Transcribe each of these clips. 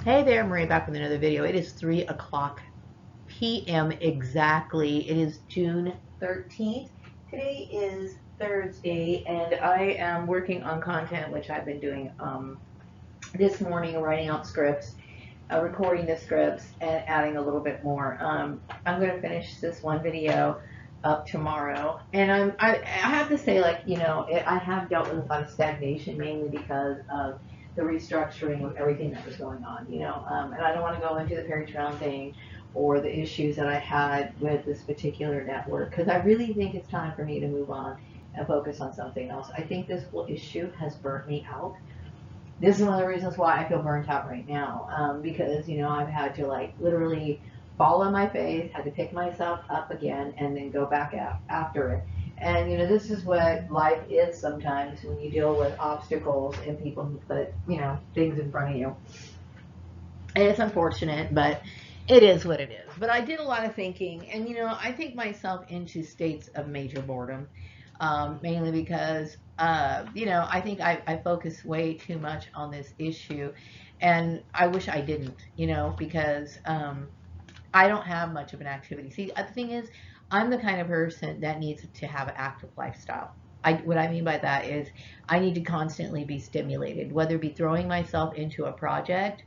Hey there, Marie, back with another video. It is 3 o'clock p.m. exactly. It is June 13th. Today is Thursday, and I am working on content, which I've been doing this morning, writing out scripts, recording the scripts, and adding a little bit more. I'm going to finish this one video up tomorrow, and I have to say, like, I have dealt with a lot of stagnation, mainly because of the restructuring of everything that was going on, and I don't want to go into the Perry Brown thing or the issues that I had with this particular network, because I really think it's time for me to move on and focus on something else. I think this whole issue has burnt me out. This is one of the reasons why I feel burnt out right now, because I've had to, like, literally fall on my face, had to pick myself up again, and then go back out after it. And this is what life is sometimes when you deal with obstacles and people who put things in front of you. And it's unfortunate, but it is what it is. But I did a lot of thinking, and I think myself into states of major boredom, mainly because I think I focus way too much on this issue, and I wish I didn't, because I don't have much of an activity. See, the thing is, I'm the kind of person that needs to have an active lifestyle. What I mean by that is I need to constantly be stimulated, whether it be throwing myself into a project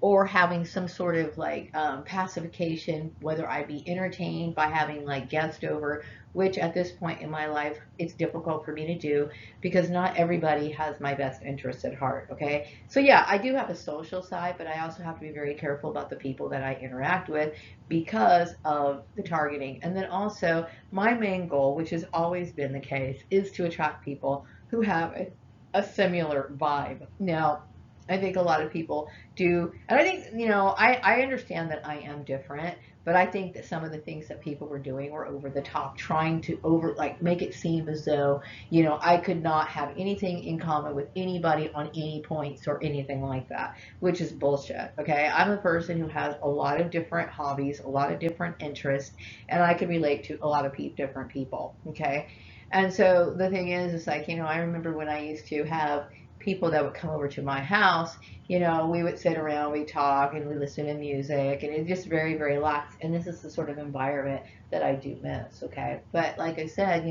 or having some sort of like pacification, whether I be entertained by having like guests over, which at this point in my life, it's difficult for me to do because not everybody has my best interests at heart. Okay. So, yeah, I do have a social side, but I also have to be very careful about the people that I interact with because of the targeting. And then also, my main goal, which has always been the case, is to attract people who have a similar vibe. Now, I think a lot of people do, and I think, I understand that I am different, but I think that some of the things that people were doing were over the top, trying to like make it seem as though, I could not have anything in common with anybody on any points or anything like that, which is bullshit. Okay. I'm a person who has a lot of different hobbies, a lot of different interests, and I can relate to a lot of different people. Okay. And so the thing is like, I remember when I used to have people that would come over to my house, we would sit around, we talk, and we listen to music, and it's just very, very relaxed. And this is the sort of environment that I do miss, okay? But like I said,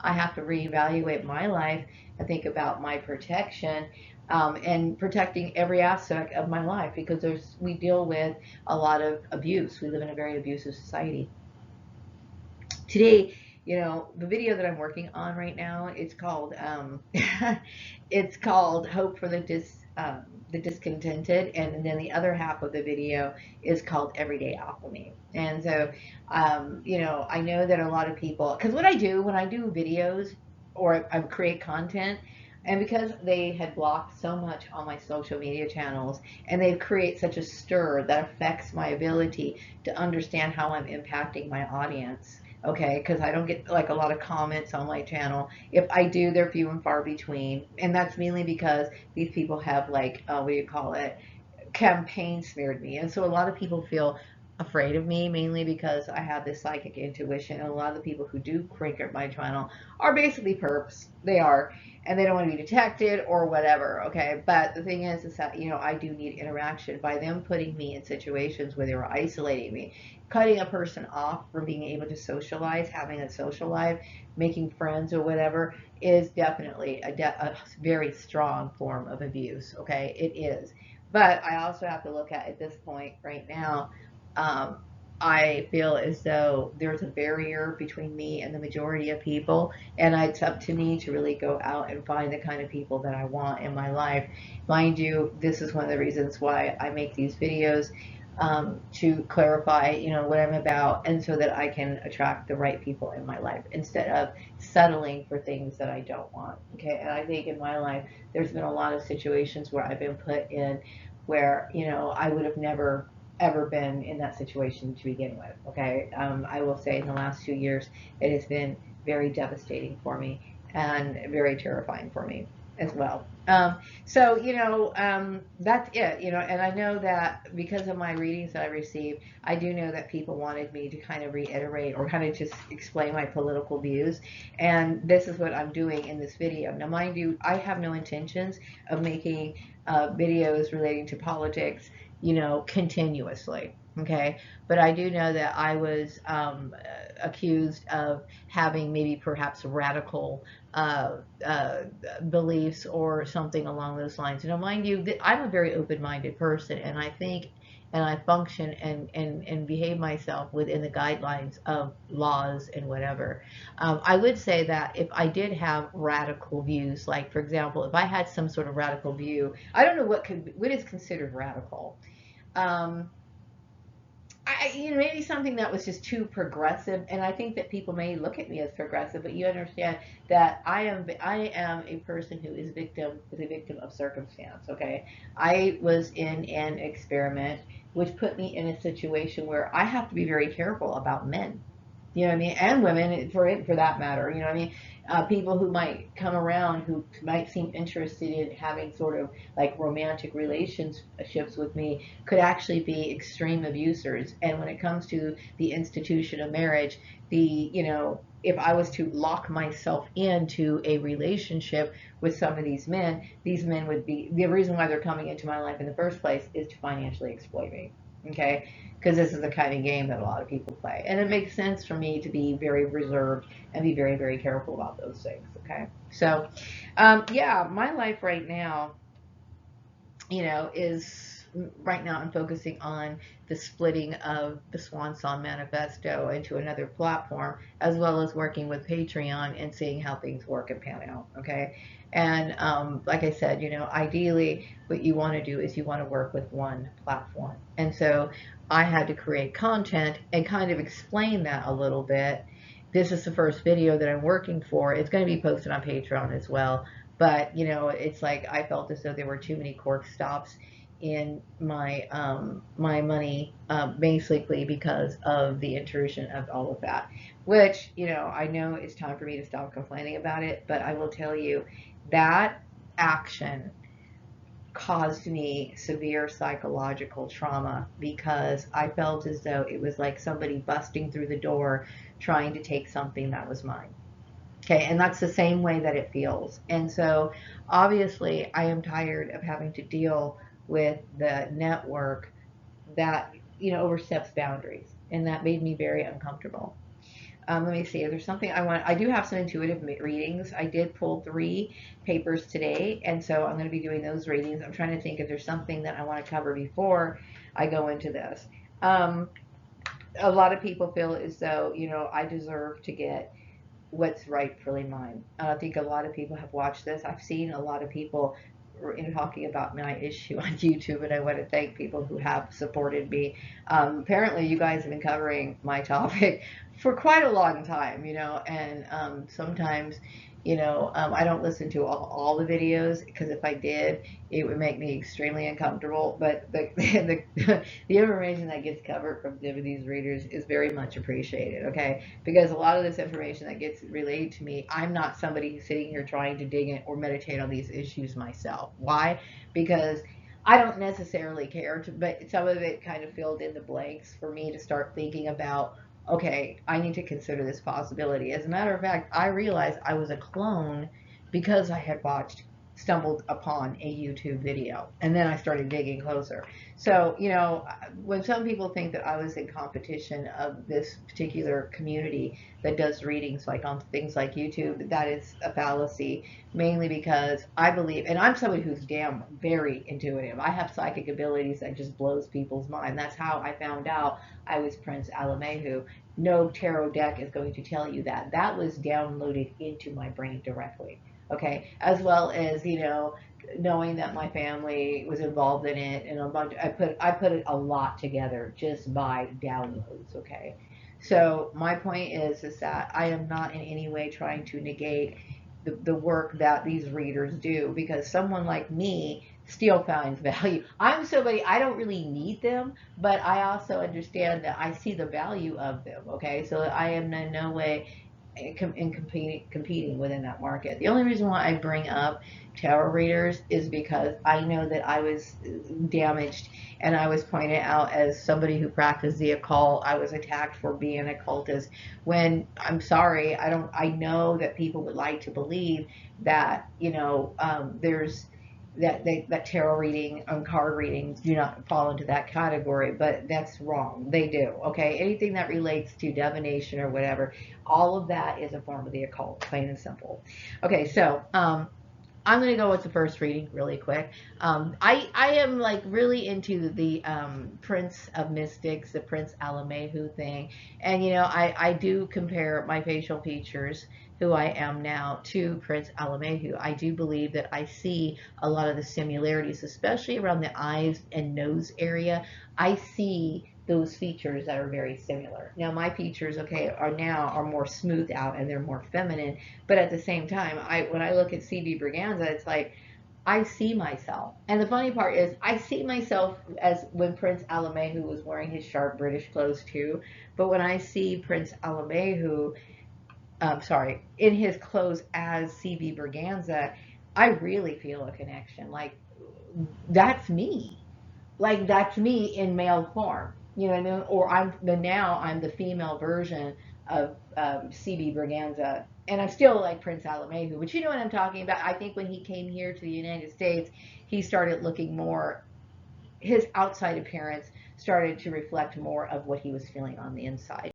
I have to reevaluate my life and think about my protection, and protecting every aspect of my life because we deal with a lot of abuse. We live in a very abusive society. Today, the video that I'm working on right now, it's called it's called Hope for the Discontented, and then the other half of the video is called Everyday Alchemy. And so, I know that a lot of people, because what I do when I do videos or I create content, and because they had blocked so much on my social media channels, and they create such a stir that affects my ability to understand how I'm impacting my audience. Okay, because I don't get like a lot of comments on my channel. If I do, they're few and far between, and that's mainly because these people have like what do you call it, campaign smeared me, and so a lot of people feel afraid of me, mainly because I have this psychic intuition, and a lot of the people who do crank up my channel are basically perps. They are, and they don't want to be detected or whatever. Okay, but the thing is that I do need interaction. By them putting me in situations where they were isolating me, cutting a person off from being able to socialize, having a social life, making friends or whatever, is definitely a very strong form of abuse. Okay, it is. But I also have to look at this point right now, um, I feel as though there's a barrier between me and the majority of people, and it's up to me to really go out and find the kind of people that I want in my life. Mind you, this is one of the reasons why I make these videos, to clarify, what I'm about, and so that I can attract the right people in my life instead of settling for things that I don't want. Okay, and I think in my life, there's been a lot of situations where I've been put in where I would have never ever been in that situation to begin with. Okay, I will say in the last 2 years, it has been very devastating for me and very terrifying for me as well. So that's it. And I know that because of my readings that I received, I do know that people wanted me to kind of reiterate or kind of just explain my political views, and this is what I'm doing in this video. Now, mind you, I have no intentions of making videos relating to politics continuously. Okay, but I do know that I was accused of having maybe perhaps radical uh, uh, beliefs or something along those lines. Mind you, I'm a very open-minded person, and I think and I function and behave myself within the guidelines of laws and whatever. I would say that if I did have radical views, like for example, if I had some sort of radical view, I don't know what is considered radical. Um, maybe something that was just too progressive, and I think that people may look at me as progressive, but you understand that I am a person who is a victim of circumstance. Okay, I was in an experiment which put me in a situation where I have to be very careful about men. You know what I mean? And women, for that matter. You know what I mean? People who might come around who might seem interested in having sort of like romantic relationships with me could actually be extreme abusers. And when it comes to the institution of marriage, if I was to lock myself into a relationship with some of these men would be the reason why they're coming into my life in the first place is to financially exploit me. Okay, because this is the kind of game that a lot of people play. And it makes sense for me to be very reserved and be very, very careful about those things. Okay. So, yeah, my life right now, is right now I'm focusing on the splitting of the Swan Song Manifesto into another platform, as well as working with Patreon and seeing how things work and pan out. Okay. And like I said, ideally, what you want to do is you want to work with one platform. And so I had to create content and kind of explain that a little bit. This is the first video that I'm working for. It's going to be posted on Patreon as well. But it's like I felt as though there were too many cork stops in my money, basically because of the intrusion of all of that. Which I know it's time for me to stop complaining about it, but I will tell you that action caused me severe psychological trauma because I felt as though it was like somebody busting through the door trying to take something that was mine. Okay, and that's the same way that it feels. And so obviously I am tired of having to deal with the network that, oversteps boundaries. And that made me very uncomfortable. Let me see. If there's something I want, I do have some intuitive readings. I did pull 3 papers today, and so I'm going to be doing those readings. I'm trying to think if there's something that I want to cover before I go into this. A lot of people feel as though, I deserve to get what's rightfully mine. I think a lot of people have watched this. I've seen a lot of people in talking about my issue on YouTube, and I want to thank people who have supported me. Apparently, you guys have been covering my topic for quite a long time, and sometimes, I don't listen to all the videos because if I did, it would make me extremely uncomfortable. But the information that gets covered from these readers is very much appreciated, okay? Because a lot of this information that gets relayed to me, I'm not somebody who's sitting here trying to dig in or meditate on these issues myself. Why? Because I don't necessarily care to, but some of it kind of filled in the blanks for me to start thinking about, okay, I need to consider this possibility. As a matter of fact, I realized I was a clone because I had stumbled upon a YouTube video, and then I started digging closer. So, when some people think that I was in competition of this particular community that does readings like on things like YouTube, that is a fallacy, mainly because I believe, and I'm somebody who's very intuitive. I have psychic abilities that just blows people's mind. That's how I found out I was Prince Alamehu. No tarot deck is going to tell you that. That was downloaded into my brain directly. Okay, as well as knowing that my family was involved in it, and I put it a lot together just by downloads. Okay, so my point is that I am not in any way trying to negate the work that these readers do, because someone like me still finds value. I'm somebody, I don't really need them, but I also understand that I see the value of them. Okay, so I am in no way in competing within that market. The only reason why I bring up tarot readers is because I know that I was damaged, and I was pointed out as somebody who practiced the occult. I was attacked for being an occultist, when I'm sorry, I know that people would like to believe that there's that tarot reading and card readings do not fall into that category, but that's wrong. They do. Okay, anything that relates to divination or whatever, all of that is a form of the occult, plain and simple. Okay, so I'm gonna go with the first reading really quick. I am like really into the Prince of Mystics, the Prince Alamehu thing, and I do compare my facial features, who I am now, to Prince Alamehu. I do believe that I see a lot of the similarities, especially around the eyes and nose area. I see those features that are very similar. Now my features, okay, are more smoothed out and they're more feminine, but at the same time, when I look at CB Braganza, it's like I see myself. And the funny part is, I see myself as when Prince Alamehu was wearing his sharp British clothes too. But when I see Prince Alamehu, sorry, in his clothes as CB Braganza, I really feel a connection. Like that's me. Like that's me in male form. You know what I mean? Or I'm the female version of CB Braganza, and I'm still like Prince Alamehu, but you know what I'm talking about. I think when he came here to the United States, he started looking more. His outside appearance started to reflect more of what he was feeling on the inside.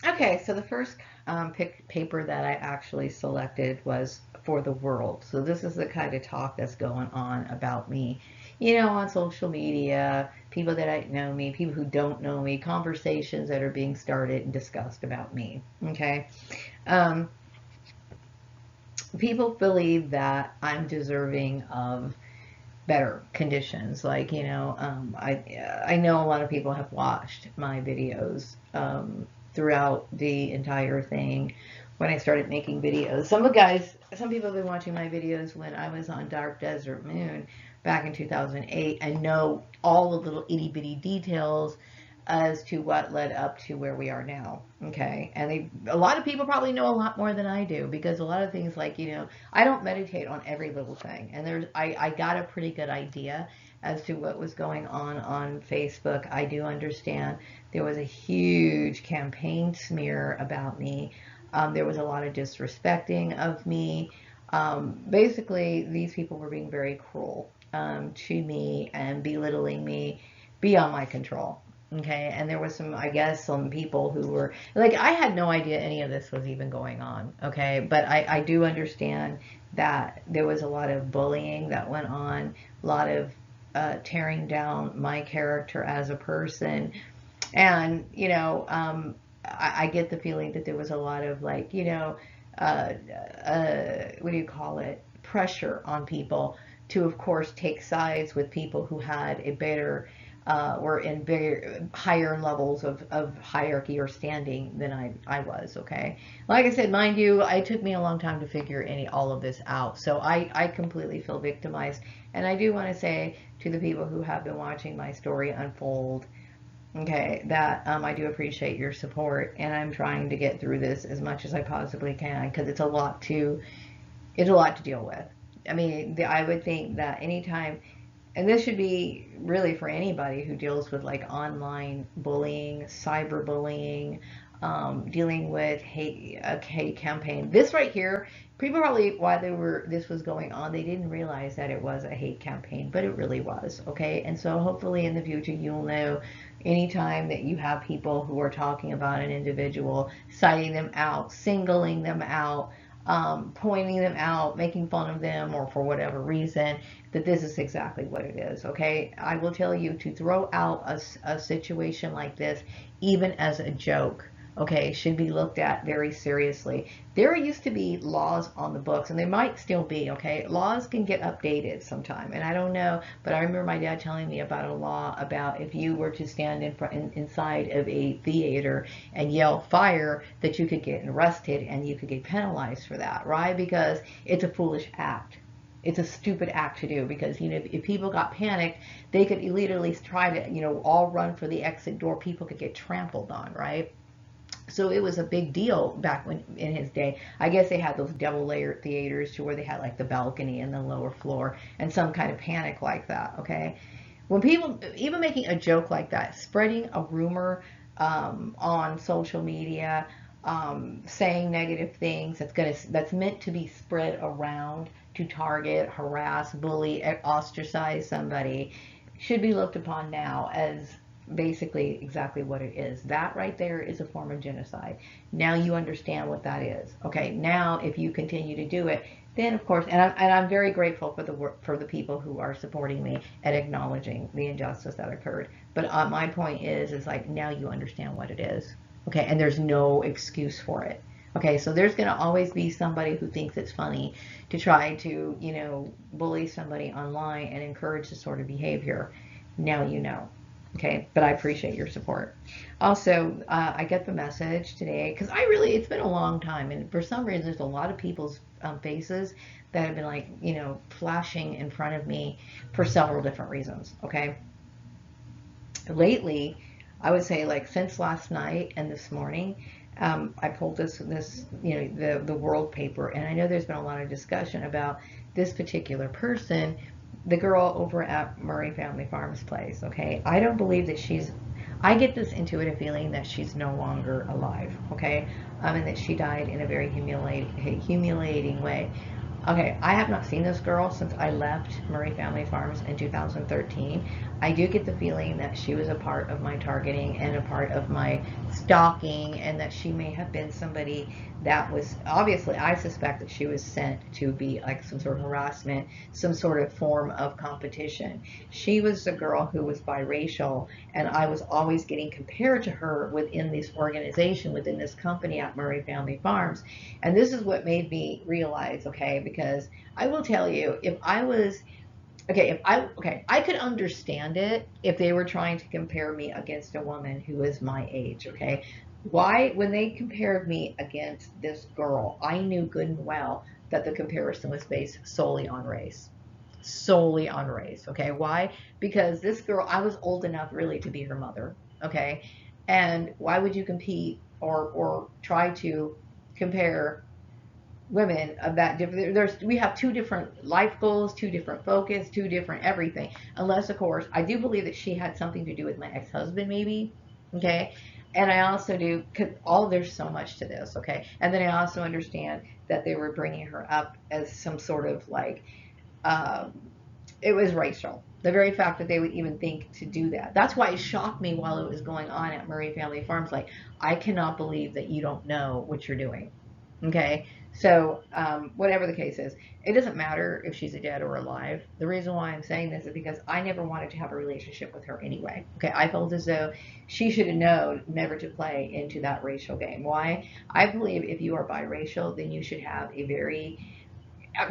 Okay, so the first paper that I actually selected was For the World. So this is the kind of talk that's going on about me, on social media, people that I know me, people who don't know me, conversations that are being started and discussed about me. Okay. Um, People believe that I'm deserving of better conditions. Like, I know a lot of people have watched my videos throughout the entire thing when I started making videos. Some people have been watching my videos when I was on Dark Desert Moon back in 2008 and know all the little itty bitty details as to what led up to where we are now. Okay. And a lot of people probably know a lot more than I do, because a lot of things, like, I don't meditate on every little thing. And I got a pretty good idea as to what was going on Facebook. I do understand there was a huge campaign smear about me. There was a lot of disrespecting of me. Basically, these people were being very cruel to me and belittling me beyond my control. Okay, and there was I guess, some people who were like, I had no idea any of this was even going on. Okay, but I do understand that there was a lot of bullying that went on, a lot of tearing down my character as a person, and I get the feeling that there was a lot of, like, what do you call it, pressure on people to, of course, take sides with people who had a better were in very higher levels of hierarchy or standing than I was. Okay, like I said, mind you, it took me a long time to figure all of this out, so I completely feel victimized. And I do want to say to the people who have been watching my story unfold, okay, that I do appreciate your support, and I'm trying to get through this as much as I possibly can, because it's a lot to deal with. I mean, I would think that anytime, and this should be really for anybody who deals with, like, online bullying, cyberbullying, dealing with hate campaign. This right here, people probably, while this was going on, they didn't realize that it was a hate campaign, but it really was. Okay, and so hopefully in the future you'll know, anytime that you have people who are talking about an individual, citing them out, singling them out, pointing them out, making fun of them, or for whatever reason, that this is exactly what it is. Okay, I will tell you, to throw out a situation like this, even as a joke, okay, should be looked at very seriously. There used to be laws on the books, and they might still be. Okay, laws can get updated sometime, and I don't know, but I remember my dad telling me about a law about if you were to stand inside of a theater and yell fire, that you could get arrested and you could get penalized for that, right? Because it's a foolish act. It's a stupid act to do, because if people got panicked, they could literally try to all run for the exit door. People could get trampled on, right? So it was a big deal back when, in his day. I guess they had those double layered theaters to where they had, like, the balcony and the lower floor and some kind of panic like that. Okay, when people even making a joke like that, spreading a rumor on social media, saying negative things that's meant to be spread around to target, harass, bully, ostracize somebody should be looked upon now as basically exactly what it is. That right there is a form of genocide. Now you understand what that is. Okay, now if you continue to do it, then of course, and I'm very grateful for the people who are supporting me and acknowledging the injustice that occurred. But my point is like now you understand what it is. Okay, and there's no excuse for it. Okay, so there's going to always be somebody who thinks it's funny to try to, bully somebody online and encourage this sort of behavior. Now you know. Okay, but I appreciate your support. Also, I get the message today because it's been a long time, and for some reason, there's a lot of people's faces that have been like, flashing in front of me for several different reasons. Okay, lately, I would say like since last night and this morning, I pulled this the world paper, and I know there's been a lot of discussion about this particular person, the girl over at Murray Family Farms place. Okay, I don't believe that I get this intuitive feeling that she's no longer alive. Okay, and that she died in a very humiliating way. Okay, I have not seen this girl since I left Murray Family Farms in 2013. I do get the feeling that she was a part of my targeting and a part of my stalking, and that she may have been somebody that was obviously, I suspect that she was sent to be like some sort of harassment, some sort of form of competition. She was a girl who was biracial, and I was always getting compared to her within this organization, within this company at Murray Family Farms. And this is what made me realize, okay, because I will tell you, if I was I could understand it if they were trying to compare me against a woman who is my age, okay? Why, when they compared me against this girl, I knew good and well that the comparison was based solely on race. Solely on race, okay? Why? Because this girl, I was old enough really to be her mother, okay? And why would you compete or try to compare women of that different? We have two different life goals, two different focus, two different everything. Unless, of course, I do believe that she had something to do with my ex-husband, maybe. Okay, and I also do, cause there's so much to this. Okay, and then I also understand that they were bringing her up as some sort of like, um, it was racial. The very fact that they would even think to do that. That's why it shocked me while it was going on at Murray Family Farms. Like, I cannot believe that you don't know what you're doing. Okay, so whatever the case is, it doesn't matter if she's dead or alive. The reason why I'm saying this is because I never wanted to have a relationship with her anyway. Okay, I felt as though she should have known never to play into that racial game. Why? I believe if you are biracial, then you should have a very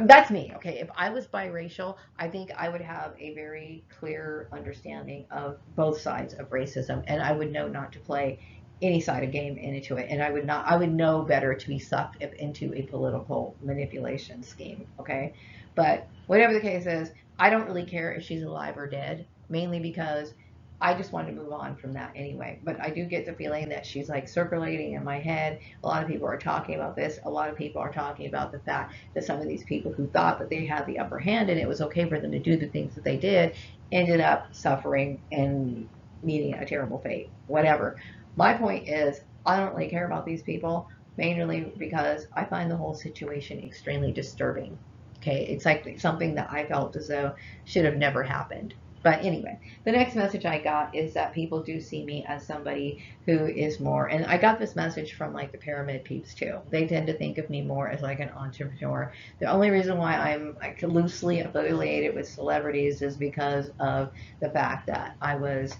that's me. Okay, if I was biracial, I think I would have a very clear understanding of both sides of racism, and I would know not to play any side of game into it, and I would know better to be sucked into a political manipulation scheme. Okay, but whatever the case is, I don't really care if she's alive or dead, mainly because I just want to move on from that anyway. But I do get the feeling that she's like circulating in my head. A lot of people are talking about this. A lot of people are talking about the fact that some of these people who thought that they had the upper hand and it was okay for them to do the things that they did ended up suffering and meeting a terrible fate. Whatever. My point is, I don't really care about these people, mainly because I find the whole situation extremely disturbing. Okay, it's like something that I felt as though should have never happened. But anyway, the next message I got is that people do see me as somebody who is more, and I got this message from like the pyramid peeps too. They tend to think of me more as like an entrepreneur. The only reason why I'm like loosely affiliated with celebrities is because of the fact that I was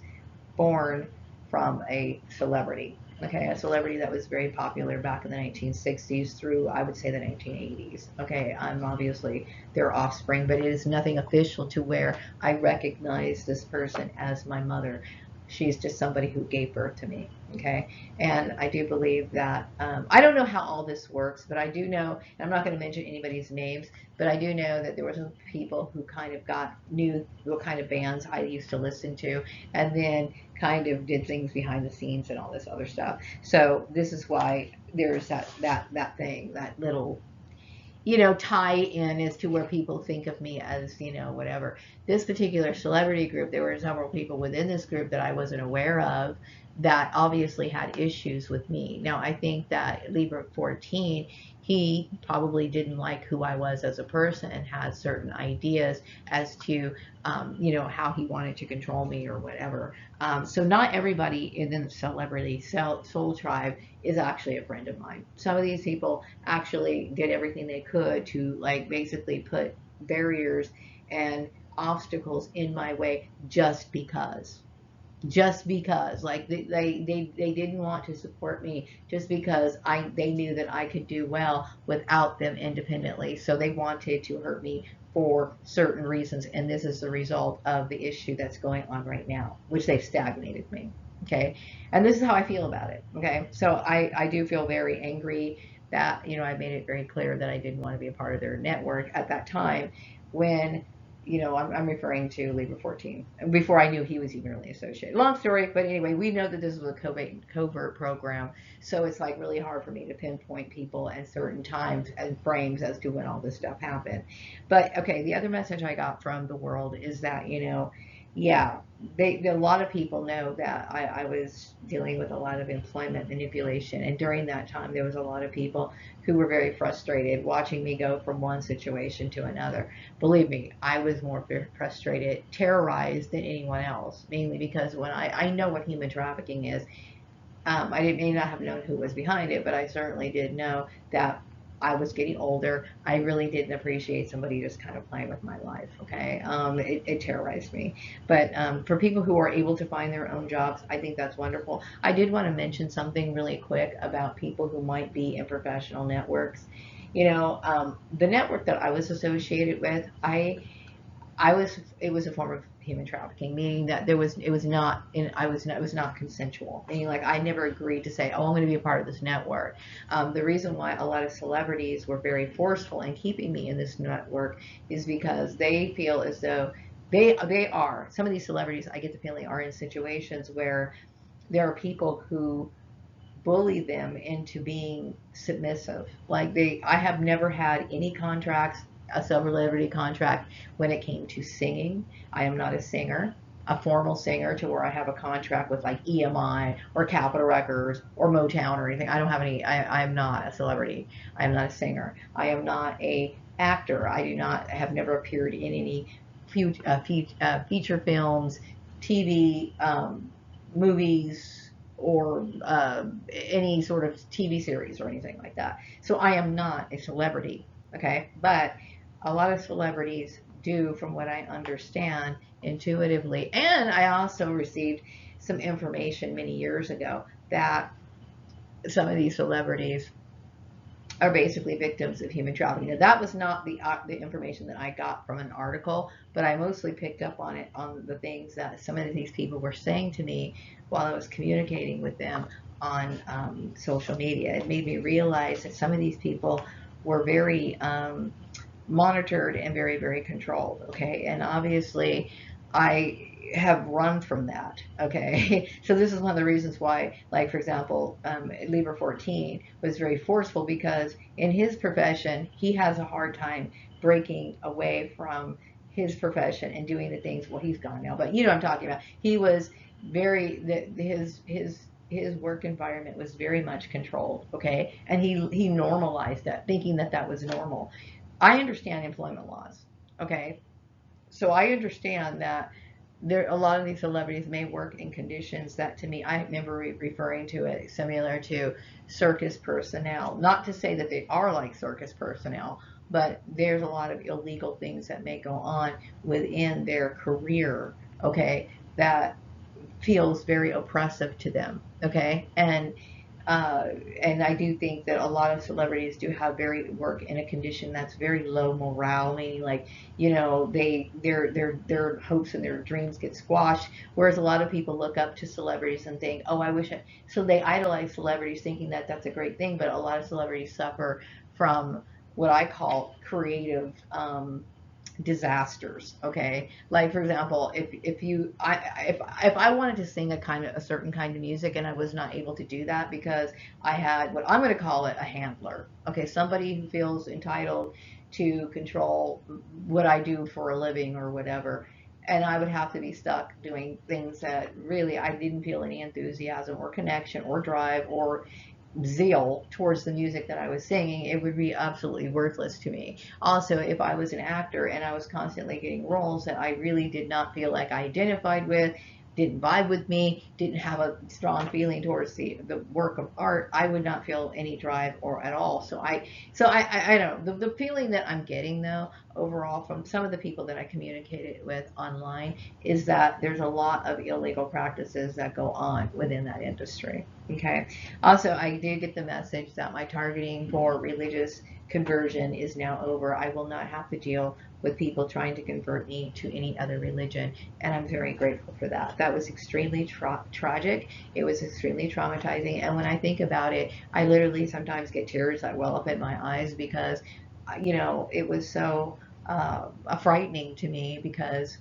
born from a celebrity. Okay, a celebrity that was very popular back in the 1960s through, I would say, the 1980s. Okay, I'm obviously their offspring, but it is nothing official to where I recognize this person as my mother. She's just somebody who gave birth to me. Okay, and I do believe that I don't know how all this works, but I do know, and I'm not going to mention anybody's names, but I do know that there were some people who kind of knew what kind of bands I used to listen to, and then kind of did things behind the scenes and all this other stuff. So this is why there's that thing, that little tie in as to where people think of me as, whatever. This particular celebrity group, there were several people within this group that I wasn't aware of that obviously had issues with me. Now, I think that Libra 14, he probably didn't like who I was as a person and had certain ideas as to, how he wanted to control me or whatever. So not everybody in the celebrity soul tribe is actually a friend of mine. Some of these people actually did everything they could to like basically put barriers and obstacles in my way just because like they didn't want to support me just because they knew that I could do well without them independently, so they wanted to hurt me for certain reasons, and this is the result of the issue that's going on right now, which they've stagnated me. Okay, and this is how I feel about it. Okay, so I do feel very angry that I made it very clear that I didn't want to be a part of their network at that time when I'm referring to Libra 14 before I knew he was even really associated. Long story, but anyway, we know that this was a covert program, so it's like really hard for me to pinpoint people at certain times and frames as to when all this stuff happened. But okay, the other message I got from the world is that yeah, a lot of people know that I was dealing with a lot of employment manipulation, and during that time, there was a lot of people who were very frustrated watching me go from one situation to another. Believe me, I was more frustrated, terrorized than anyone else, mainly because when I know what human trafficking is. May not have known who was behind it, but I certainly did know that I was getting older. I really didn't appreciate somebody just kind of playing with my life. Okay, it terrorized me. But for people who are able to find their own jobs, I think that's wonderful. I did want to mention something really quick about people who might be in professional networks. The network that I was associated with, I was it was a form of human trafficking, meaning that it was not in I was not, it was not consensual. Meaning like I never agreed to say, oh, I'm going to be a part of this network. The reason why a lot of celebrities were very forceful in keeping me in this network is because they feel as though they are some of these celebrities. I get the feeling are in situations where there are people who bully them into being submissive. Like I have never had any contracts, a celebrity contract when it came to singing. I am not a singer, a formal singer to where I have a contract with like EMI or Capitol Records or Motown or anything. I don't have any. I am not a celebrity. I am not a singer. I am not a actor. I do not have never appeared in any feature films, TV, movies, or any sort of TV series or anything like that. So I am not a celebrity, okay? But a lot of celebrities do, from what I understand intuitively. And I also received some information many years ago that some of these celebrities are basically victims of human trafficking. Now, that was not the information that I got from an article, but I mostly picked up on it on the things that some of these people were saying to me while I was communicating with them on social media. It made me realize that some of these people were very monitored and very, very controlled. Okay, and obviously, I have run from that. Okay, so this is one of the reasons why, like for example, Libra 14 was very forceful because in his profession he has a hard time breaking away from his profession and doing the things. Well, he's gone now, but you know what I'm talking about. He was very his work environment was very much controlled. Okay, and he normalized that, thinking that that was normal. I understand employment laws. Okay, so I understand that a lot of these celebrities may work in conditions that, to me, I remember referring to it similar to circus personnel. Not to say that they are like circus personnel, but there's a lot of illegal things that may go on within their career, okay, that feels very oppressive to them, okay, and I do think that a lot of celebrities do have very work in a condition that's very low morale, meaning like their hopes and their dreams get squashed. Whereas a lot of people look up to celebrities and think, oh, I wish I. So they idolize celebrities, thinking that that's a great thing. But a lot of celebrities suffer from what I call creative disasters. Okay, like for example, if you if I wanted to sing a certain kind of music and I was not able to do that because I had what I'm going to call it a handler. Okay, somebody who feels entitled to control what I do for a living or whatever. And I would have to be stuck doing things that really I didn't feel any enthusiasm or connection or drive or zeal towards the music that I was singing, it would be absolutely worthless to me. Also, if I was an actor and I was constantly getting roles that I really did not feel like I identified with, didn't vibe with me, didn't have a strong feeling towards the work of art, I would not feel any drive or at all. So I don't know. The feeling that I'm getting though overall from some of the people that I communicated with online is that there's a lot of illegal practices that go on within that industry. Okay. Also, I did get the message that my targeting for religious conversion is now over. I will not have to deal with people trying to convert me to any other religion, and I'm very grateful for that. That was extremely tragic. It was extremely traumatizing, and when I think about it, I literally sometimes get tears that well up in my eyes because, it was so frightening to me because,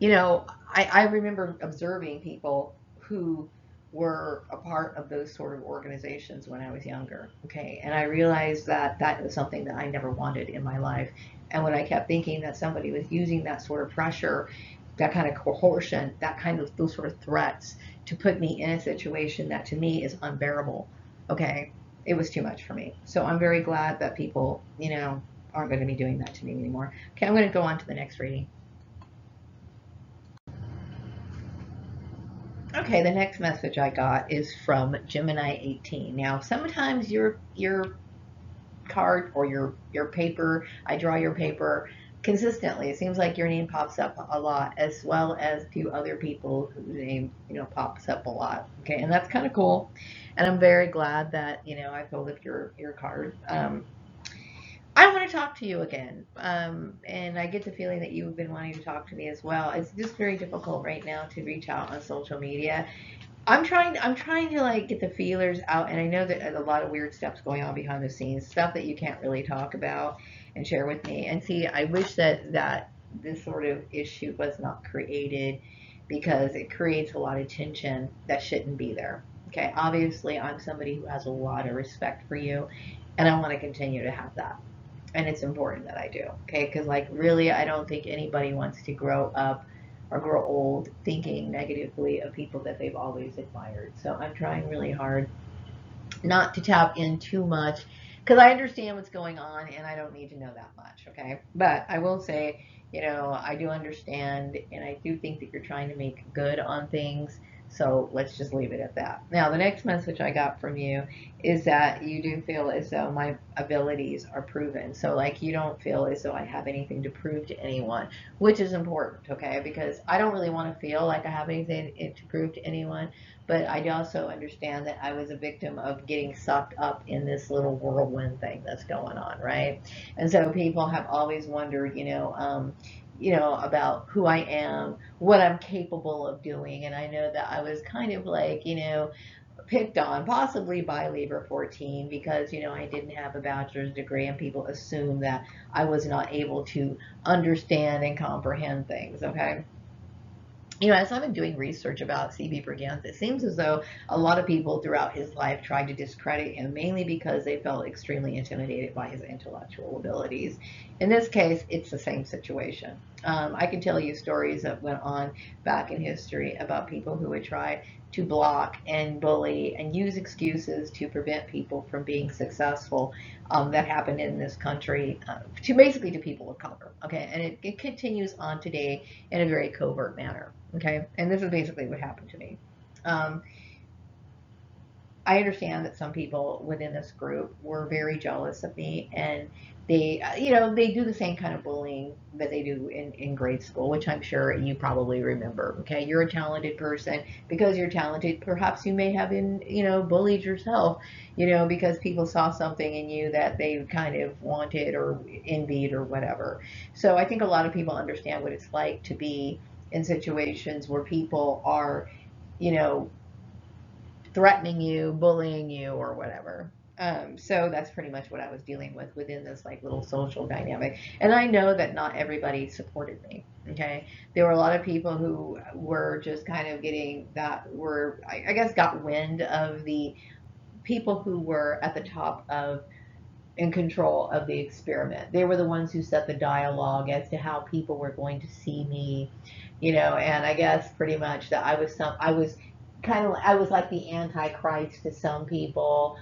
I remember observing people who were a part of those sort of organizations when I was younger. Okay. And I realized that that was something that I never wanted in my life. And when I kept thinking that somebody was using that sort of pressure, that kind of coercion, that kind of those sort of threats to put me in a situation that to me is unbearable. Okay. It was too much for me. So I'm very glad that people, aren't going to be doing that to me anymore. Okay. I'm going to go on to the next reading. Okay, the next message I got is from Gemini 18. Now, sometimes your card or your paper, I draw your paper consistently. It seems like your name pops up a lot, as well as a few other people whose name pops up a lot. Okay, and that's kind of cool. And I'm very glad that I pulled up your card. I want to talk to you again. And I get the feeling that you've been wanting to talk to me as well. It's just very difficult right now to reach out on social media. I'm trying to like get the feelers out, and I know that a lot of weird stuff's going on behind the scenes, stuff that you can't really talk about and share with me. And see, I wish that this sort of issue was not created because it creates a lot of tension that shouldn't be there. Okay, obviously I'm somebody who has a lot of respect for you, and I want to continue to have that. And it's important that I do. Okay, because like really, I don't think anybody wants to grow up or grow old thinking negatively of people that they've always admired. So I'm trying really hard not to tap in too much because I understand what's going on and I don't need to know that much. Okay, but I will say, I do understand and I do think that you're trying to make good on things. So let's just leave it at that. Now, the next message I got from you is that you do feel as though my abilities are proven. So, like, you don't feel as though I have anything to prove to anyone, which is important, okay? Because I don't really want to feel like I have anything to prove to anyone, but I also understand that I was a victim of getting sucked up in this little whirlwind thing that's going on, right? And so people have always wondered, about who I am, what I'm capable of doing. And I know that I was kind of like, picked on, possibly by Labor 14, because, I didn't have a bachelor's degree and people assumed that I was not able to understand and comprehend things, okay? As I've been doing research about C.B. Briganza, it seems as though a lot of people throughout his life tried to discredit him, mainly because they felt extremely intimidated by his intellectual abilities. In this case, it's the same situation. I can tell you stories that went on back in history about people who would try to block and bully and use excuses to prevent people from being successful. That happened in this country to basically to people of color. Okay, and it continues on today in a very covert manner. Okay, and this is basically what happened to me. Um, I understand that some people within this group were very jealous of me, and they do the same kind of bullying that they do in grade school, which I'm sure you probably remember. Okay, you're a talented person because you're talented. Perhaps you may have been, bullied yourself, because people saw something in you that they kind of wanted or envied or whatever. So I think a lot of people understand what it's like to be in situations where people are, you know, threatening you, bullying you, or whatever. So that's pretty much what I was dealing with within this like little social dynamic. And I know that not everybody supported me. Okay. There were a lot of people who were just kind of getting that were, I guess, got wind of the people who were at the top of in control of the experiment. They were the ones who set the dialogue as to how people were going to see me, and I guess pretty much that I was I was like the antichrist to some people,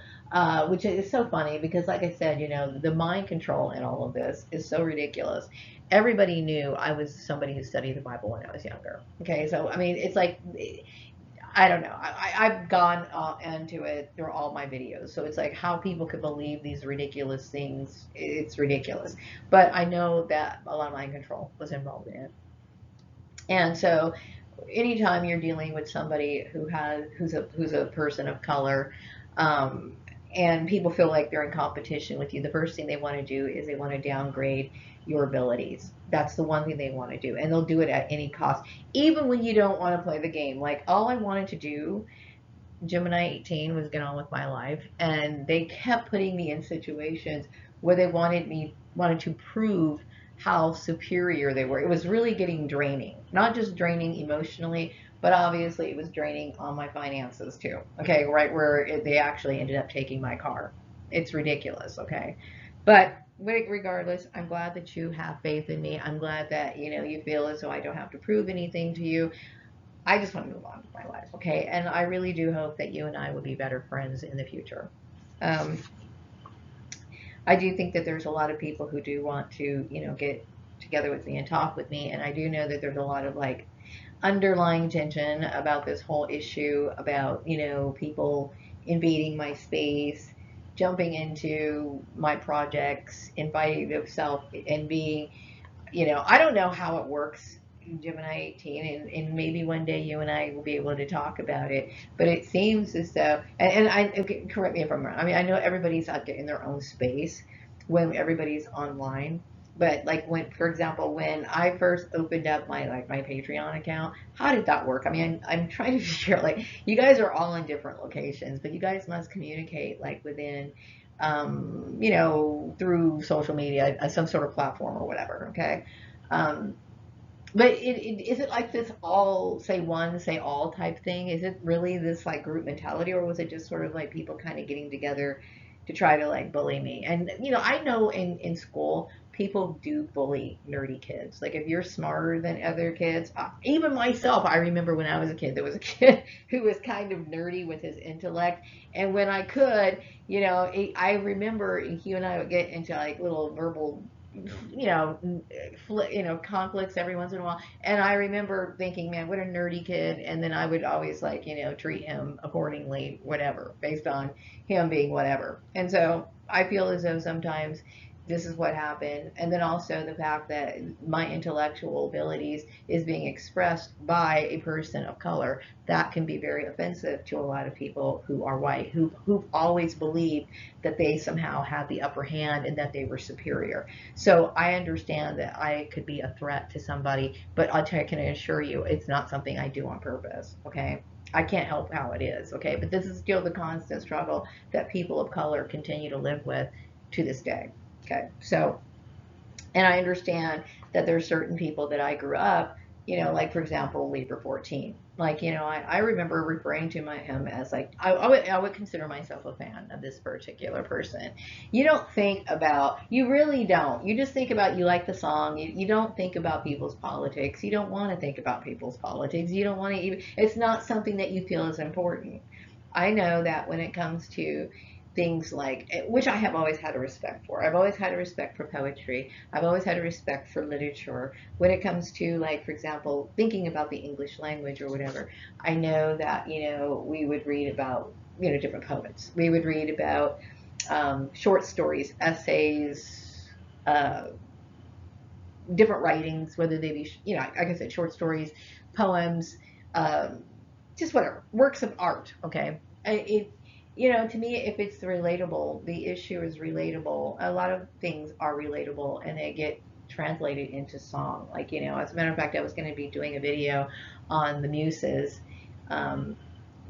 which is so funny because, like I said, the mind control in all of this is so ridiculous. Everybody knew I was somebody who studied the Bible when I was younger. Okay, so I mean, it's like I don't know. I've gone into it through all my videos. So it's like how people could believe these ridiculous things. It's ridiculous. But I know that a lot of mind control was involved in it. And so anytime you're dealing with somebody who's a person of color, um, and people feel like they're in competition with you, the first thing they want to do is they want to downgrade your abilities. That's the one thing they want to do, and they'll do it at any cost, even when you don't want to play the game. Like all I wanted to do, Gemini 18, was get on with my life, and they kept putting me in situations where they wanted to prove how superior they were. It was really getting draining, not just draining emotionally, but obviously it was draining on my finances too. Okay, right where they actually ended up taking my car. It's ridiculous. Okay, but regardless, I'm glad that you have faith in me. I'm glad that you feel as though I don't have to prove anything to you. I just want to move on with my life, okay? And I really do hope that you and I will be better friends in the future. Um, I do think that there's a lot of people who do want to, get together with me and talk with me, and I do know that there's a lot of like underlying tension about this whole issue about, people invading my space, jumping into my projects, inviting themselves and being, I don't know how it works in Gemini 18, and maybe one day you and I will be able to talk about it. But it seems as though, and I okay, correct me if I'm wrong. I mean, I know everybody's out there in their own space when everybody's online. But like when, for example, when I first opened up my Patreon account, how did that work? I mean, I'm trying to figure out like you guys are all in different locations, but you guys must communicate like within through social media, some sort of platform or whatever. Okay. Um, but is it like this all say one, say all type thing? Is it really this like group mentality, or was it just sort of like people kind of getting together to try to like bully me? And I know in school people do bully nerdy kids. Like if you're smarter than other kids, even myself, I remember when I was a kid, there was a kid who was kind of nerdy with his intellect, and when I could, I remember he and I would get into like little verbal you know, conflicts every once in a while. And I remember thinking, man, what a nerdy kid. And then I would always like, treat him accordingly, whatever, based on him being whatever. And so I feel as though sometimes this is what happened. And then also the fact that my intellectual abilities is being expressed by a person of color, that can be very offensive to a lot of people who are white, who've always believed that they somehow had the upper hand and that they were superior. So I understand that I could be a threat to somebody, but I can assure you it's not something I do on purpose, okay? I can't help how it is, okay? But this is still the constant struggle that people of color continue to live with to this day, okay? So, and I understand that there's certain people that I grew up, like for example, Libra 14. Like, I remember referring to him as like, I would consider myself a fan of this particular person. You don't think about, you really don't. You just think about, you like the song. You don't think about people's politics. You don't want to think about people's politics. You don't want to even, it's not something that you feel is important. I know that when it comes to things like, which I have always had a respect for. I've always had a respect for poetry. I've always had a respect for literature. When it comes to, like, for example, thinking about the English language or whatever, I know that, we would read about, different poets. We would read about short stories, essays, uh, different writings, whether they be, like I said, short stories, poems, um, just whatever, works of art, okay? It, to me, if it's relatable, the issue is relatable. A lot of things are relatable and they get translated into song. Like, as a matter of fact, I was going to be doing a video on the muses, um,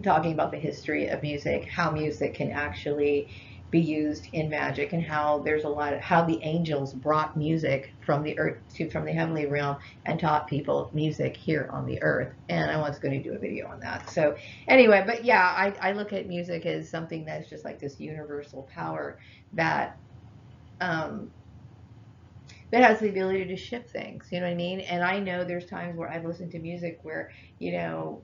talking about the history of music, how music can actually be used in magic, and how there's a lot of how the angels brought music from the earth to from the heavenly realm and taught people music here on the earth. And I was going to do a video on that. So anyway, but yeah, I look at music as something that's just like this universal power that um, that has the ability to shift things. You know what I mean? And I know there's times where I've listened to music where, you know,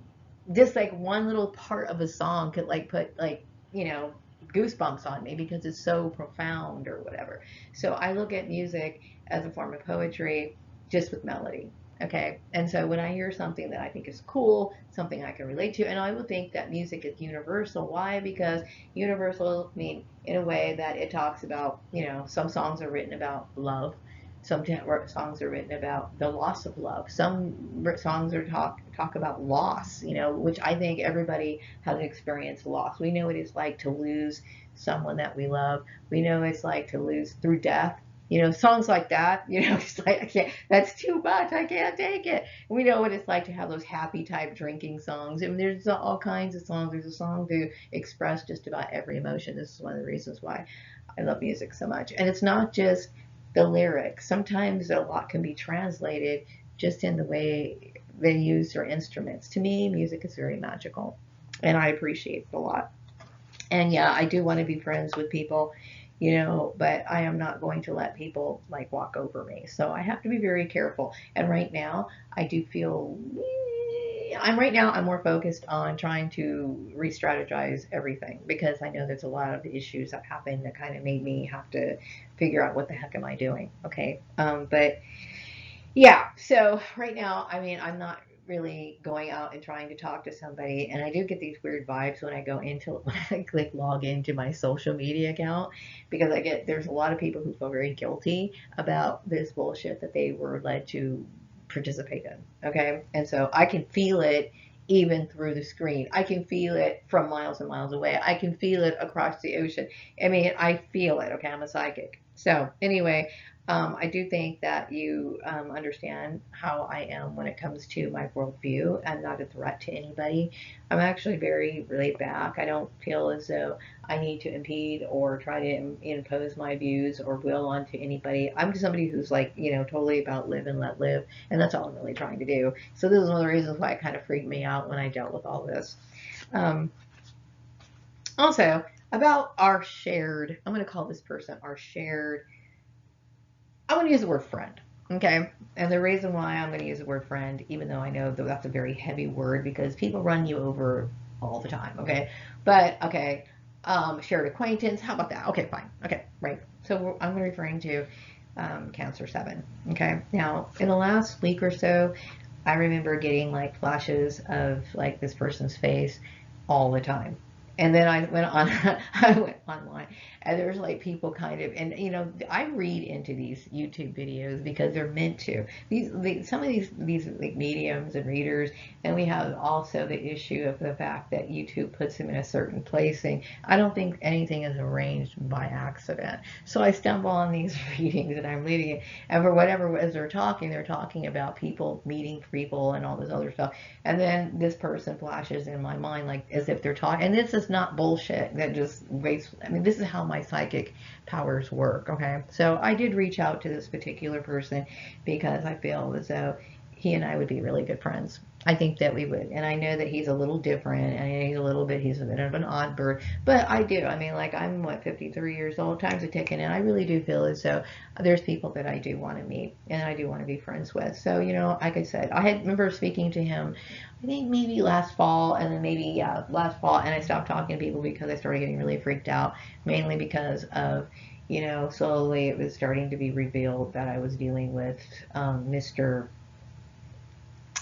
just like one little part of a song could like put like, you know, goosebumps on me because it's so profound or whatever. So I look at music as a form of poetry just with melody. Okay. And so when I hear something that I think is cool, something I can relate to, and I would think that music is universal. Why? Because universal mean in a way that it talks about, you know, some songs are written about love. Some songs are written about the loss of love. Some songs are talk about loss, you know, which I think everybody has experienced loss. We know what it's like to lose someone that we love. We know it's like to lose through death. You know, songs like that, you know, it's like, I can't, that's too much. I can't take it. We know what it's like to have those happy type drinking songs. I mean, there's all kinds of songs. There's a song to express just about every emotion. This is one of the reasons why I love music so much. And it's not just the lyrics. Sometimes a lot can be translated just in the way they use their instruments. To me, music is very magical, and I appreciate it a lot. And yeah, I do want to be friends with people, you know, but I am not going to let people like walk over me. So I have to be very careful. And right now, I do feel I'm more focused on trying to re-strategize everything because I know there's a lot of issues that happened that kind of made me have to figure out what the heck am I doing. Okay. But yeah, so right now, I mean, I'm not really going out and trying to talk to somebody, and I do get these weird vibes when I go into when I click log into my social media account because there's a lot of people who feel very guilty about this bullshit that they were led to participate in. Okay, and so I can feel it even through the screen. I can feel it from miles and miles away. I can feel it across the ocean. I mean, I feel it. Okay, I'm a psychic. So anyway, I do think that you understand how I am when it comes to my worldview. I'm not a threat to anybody. I'm actually very laid back. I don't feel as though I need to impede or try to impose my views or will onto anybody. I'm just somebody who's like, you know, totally about live and let live. And that's all I'm really trying to do. So this is one of the reasons why it kind of freaked me out when I dealt with all this. Um, Also, about our shared, I'm going to call this person our shared I want to use the word friend. Okay. And the reason why I'm going to use the word friend, even though I know that that's a very heavy word because people run you over all the time. Okay. But, okay. Shared acquaintance. How about that? Okay, fine. Okay, right. So I'm referring to Cancer 7. Okay. Now, in the last week or so, I remember getting like flashes of like this person's face all the time. And then I went on, I went online, and there's like people kind of, and you know, I read into these YouTube videos because they're meant to. Some of these like mediums and readers, and we have also the issue of the fact that YouTube puts them in a certain placing. I don't think anything is arranged by accident. So I stumble on these readings and I'm reading it, and for whatever as they're talking about people meeting people and all this other stuff, and then this person flashes in my mind like as if they're talking, and this is not bullshit that just wastes. I mean, this is how my psychic powers work. Okay, so I did reach out to this particular person because I feel as though he and I would be really good friends. I think that we would, and I know that he's a little different, and he's a bit of an odd bird, but I do. I mean, like I'm 53 years old, time's a ticking, and I really do feel as though there's people that I do want to meet and I do want to be friends with. So you know, like I said, I had remember speaking to him, I think maybe last fall, and then maybe last fall, and I stopped talking to people because I started getting really freaked out, mainly because of you know, slowly it was starting to be revealed that I was dealing with Mr.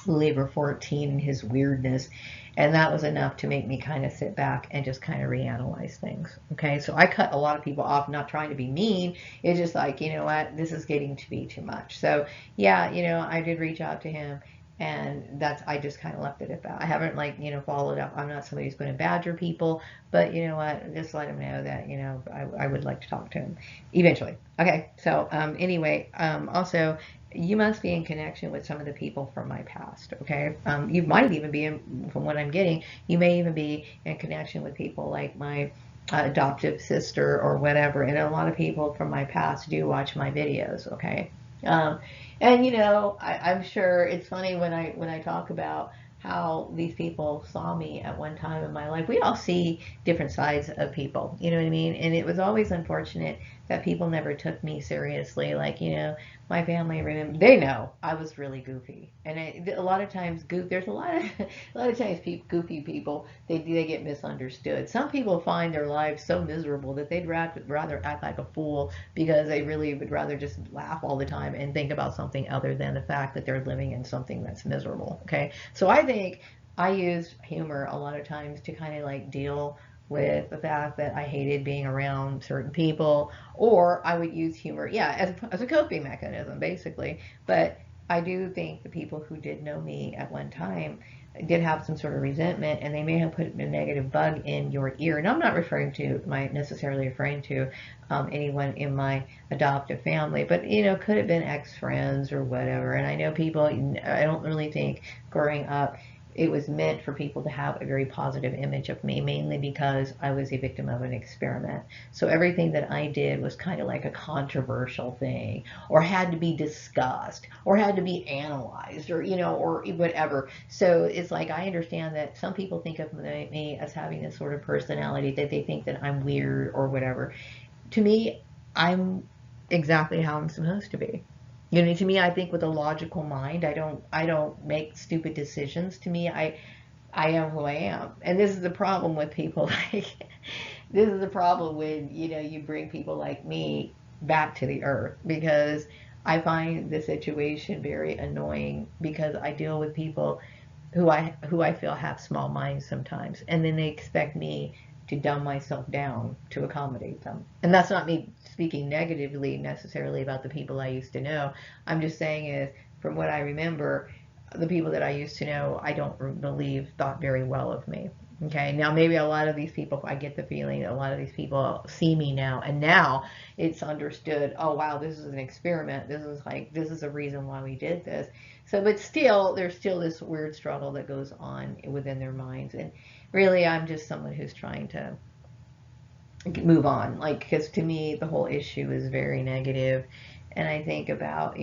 Labor 14 and his weirdness, and that was enough to make me kind of sit back and just kind of reanalyze things. Okay, so I cut a lot of people off, not trying to be mean. It's just like, you know what, this is getting to be too much. So yeah, you know, I did reach out to him, and that's I just kind of left it at that. I haven't like you know followed up. I'm not somebody who's going to badger people, but you know what, just let him know that you know I would like to talk to him eventually. Okay, so anyway, also you must be in connection with some of the people from my past. Okay, you might even be from what I'm getting, you may even be in connection with people like my adoptive sister or whatever, and a lot of people from my past do watch my videos. Okay, um, and I'm sure it's funny when I talk about how these people saw me at one time in my life. We all see different sides of people, you know what I mean? And it was always unfortunate that people never took me seriously. Like, my family, remember, they know I was really goofy, and a lot of times there's a lot of a lot of times goofy people, they get misunderstood. Some people find their lives so miserable that they'd rather act like a fool because they really would rather just laugh all the time and think about something other than the fact that they're living in something that's miserable. Okay, so I think I used humor a lot of times to kind of like deal with the fact that I hated being around certain people, or I would use humor, yeah, as a coping mechanism, basically. But I do think the people who did know me at one time did have some sort of resentment, and they may have put a negative bug in your ear. And I'm not necessarily referring to anyone in my adoptive family, but could have been ex-friends or whatever. And I know people, I don't really think growing up it was meant for people to have a very positive image of me, mainly because I was a victim of an experiment. So everything that I did was kind of like a controversial thing, or had to be discussed, or had to be analyzed, or whatever. So it's like I understand that some people think of me as having this sort of personality that they think that I'm weird or whatever. To me, I'm exactly how I'm supposed to be. To me, I think with a logical mind. I don't make stupid decisions. To me, I am who I am. And this is the problem with people like this is the problem when you bring people like me back to the earth, because I find the situation very annoying, because I deal with people who I feel have small minds sometimes, and then they expect me to dumb myself down to accommodate them. And that's not me speaking negatively necessarily about the people I used to know. I'm just saying is, from what I remember, the people that I used to know, I don't believe thought very well of me. Okay, now maybe a lot of these people, I get the feeling a lot of these people see me now, and now it's understood, oh wow, this is an experiment. This is a reason why we did this. So, but still, there's still this weird struggle that goes on within their minds. And really, I'm just someone who's trying to move on. Like, because to me, the whole issue is very negative. And I think about,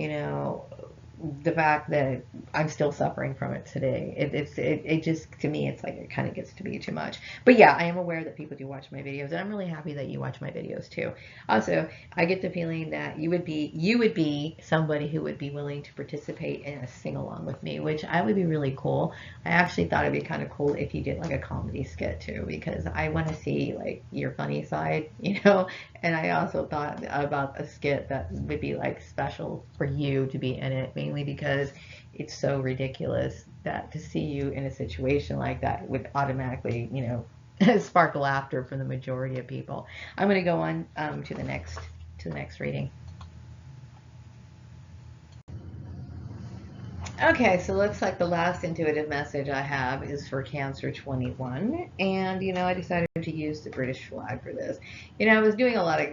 the fact that I'm still suffering from it today. It just, to me, it's like it kind of gets to be too much. But yeah, I am aware that people do watch my videos, and I'm really happy that you watch my videos too. Also, I get the feeling that you would be somebody who would be willing to participate in a sing along with me, which I would be really cool. I actually thought it'd be kind of cool if you did like a comedy skit too, because I want to see like your funny side, And I also thought about a skit that would be like special for you to be in it, mainly because it's so ridiculous that to see you in a situation like that would automatically, spark laughter from the majority of people. I'm going to go on to the next reading. Okay, so looks like the last intuitive message I have is for Cancer 21. And, I decided to use the British flag for this. I was doing a lot of,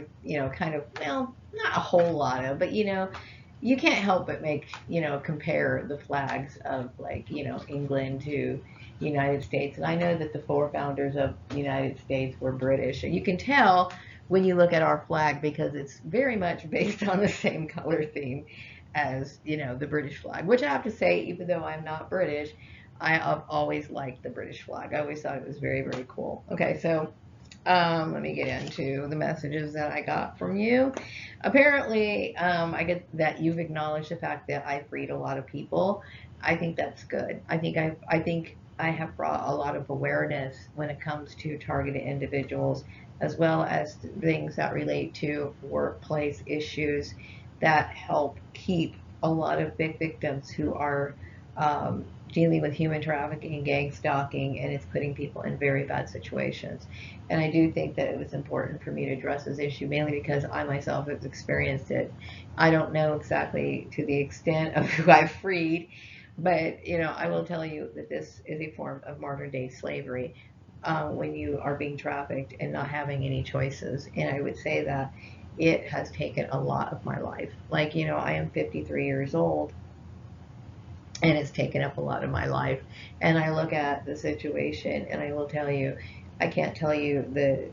kind of, well, not a whole lot of, but, you can't help but compare the flags of, like, England to United States. And I know that the four founders of the United States were British. And you can tell when you look at our flag, because it's very much based on the same color theme as the British flag, which I have to say, even though I'm not British, I've always liked the British flag. I always thought it was very, very cool. Okay, so let me get into the messages that I got from you. Apparently, I get that you've acknowledged the fact that I freed a lot of people. I think that's good. I think I have brought a lot of awareness when it comes to targeted individuals, as well as things that relate to workplace issues that help keep a lot of big victims who are dealing with human trafficking and gang stalking, and it's putting people in very bad situations. And I do think that it was important for me to address this issue, mainly because I myself have experienced it. I don't know exactly to the extent of who I freed, but I will tell you that this is a form of modern day slavery, when you are being trafficked and not having any choices. And I would say that it has taken a lot of my life. Like, I am 53 years old, and it's taken up a lot of my life. And I look at the situation, and I will tell you, I can't tell you the,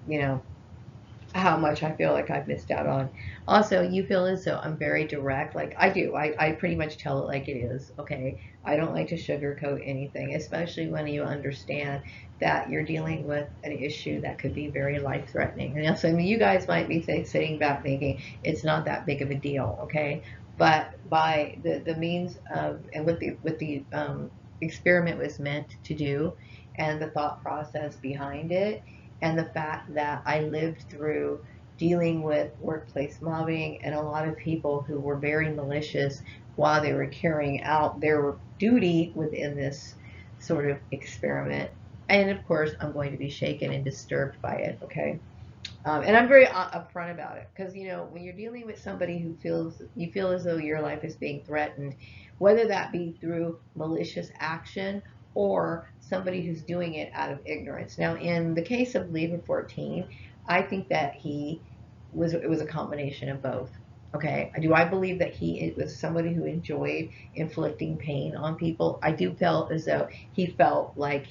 how much I feel like I've missed out on. Also, you feel as though I'm very direct. Like I do. I pretty much tell it like it is. Okay. I don't like to sugarcoat anything, especially when you understand that you're dealing with an issue that could be very life threatening. And so I mean, you guys might be sitting back thinking it's not that big of a deal. Okay. But by the means of and what the experiment was meant to do and the thought process behind it and the fact that I lived through dealing with workplace mobbing and a lot of people who were very malicious while they were carrying out their duty within this sort of experiment. And of course, I'm going to be shaken and disturbed by it, okay? And I'm very upfront about it because when you're dealing with somebody who feels you feel as though your life is being threatened, whether that be through malicious action or somebody who's doing it out of ignorance. Now, in the case of Libra 14, I think that it was a combination of both. Okay, do I believe that he was somebody who enjoyed inflicting pain on people? I do felt as though he felt like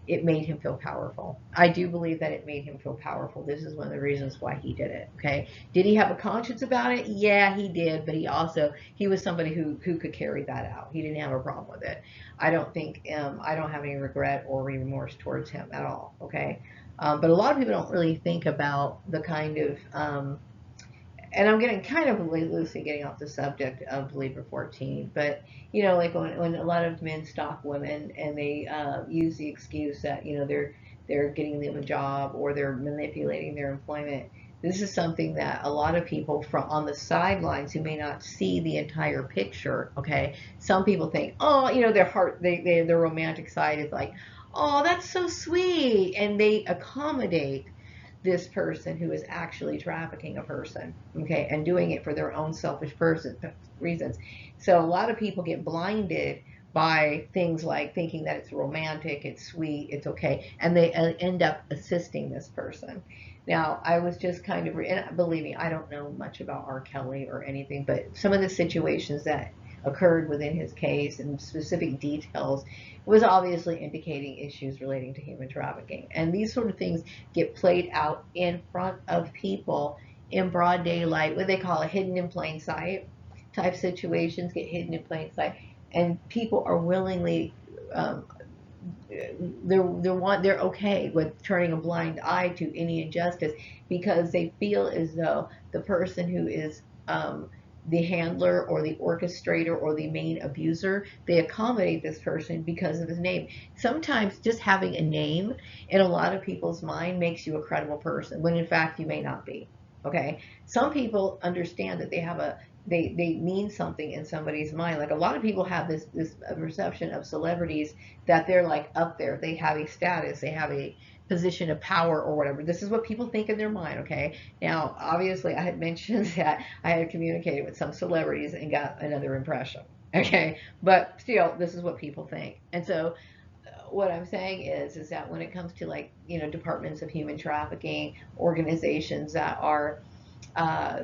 it made him feel powerful. I do believe that it made him feel powerful. This is one of the reasons why he did it. Okay. Did he have a conscience about it? Yeah, he did. But he was somebody who could carry that out. He didn't have a problem with it. I don't have any regret or remorse towards him at all. Okay. But a lot of people don't really think about the kind of and I'm getting kind of loosely getting off the subject of Libra 14, but like when a lot of men stalk women and they use the excuse that they're getting them a job or they're manipulating their employment. This is something that a lot of people from on the sidelines who may not see the entire picture. Okay, some people think, oh, their heart, their romantic side is like, oh, that's so sweet, and they accommodate this person who is actually trafficking a person, okay, and doing it for their own selfish reasons. So a lot of people get blinded by things like thinking that it's romantic, it's sweet, it's okay, and they end up assisting this person. Now, I was just kind of, and believe me, I don't know much about R. Kelly or anything, but some of the situations that occurred within his case and specific details was obviously indicating issues relating to human trafficking. And these sort of things get played out in front of people in broad daylight, what they call a hidden in plain sight type situations get hidden in plain sight, and people are willingly they're okay with turning a blind eye to any injustice because they feel as though the person who is the handler or the orchestrator or the main abuser, they accommodate this person because of his name. Sometimes just having a name in a lot of people's mind makes you a credible person when in fact you may not be. Okay, some people understand that they mean something in somebody's mind. Like a lot of people have this perception of celebrities that they're like up there. They have a status, they have a position of power or whatever. This is what people think in their mind, okay? Now, obviously, I had mentioned that I had communicated with some celebrities and got another impression, okay? But still, this is what people think. And so, what I'm saying is that when it comes to like, departments of human trafficking, organizations that are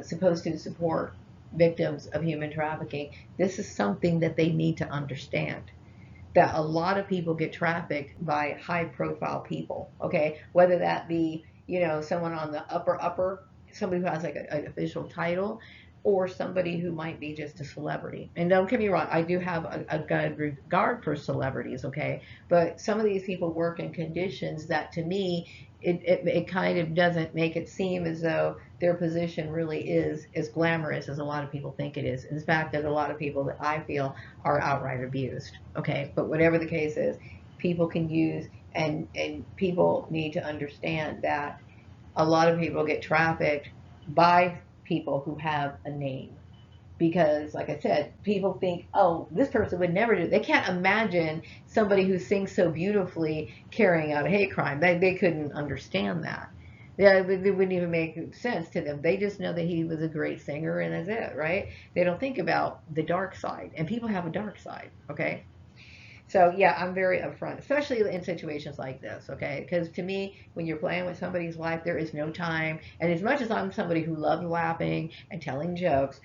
supposed to support victims of human trafficking, this is something that they need to understand that a lot of people get trafficked by high profile people, okay? Whether that be, someone on the upper, somebody who has like an official title, or somebody who might be just a celebrity. And don't get me wrong, I do have a good regard for celebrities, okay? But some of these people work in conditions that to me, it kind of doesn't make it seem as though their position really is as glamorous as a lot of people think it is. In fact, there's a lot of people that I feel are outright abused. Okay, but whatever the case is, people can use and people need to understand that a lot of people get trafficked by people who have a name because like I said, people think, oh, this person would never do. They can't imagine somebody who sings so beautifully carrying out a hate crime. They couldn't understand that. Yeah, it wouldn't even make sense to them. They just know that he was a great singer and that's it, right? They don't think about the dark side, and people have a dark side. Okay, so yeah, I'm very upfront, especially in situations like this, okay? Because to me, when you're playing with somebody's life, there is no time. And as much as I'm somebody who loves laughing and telling jokes,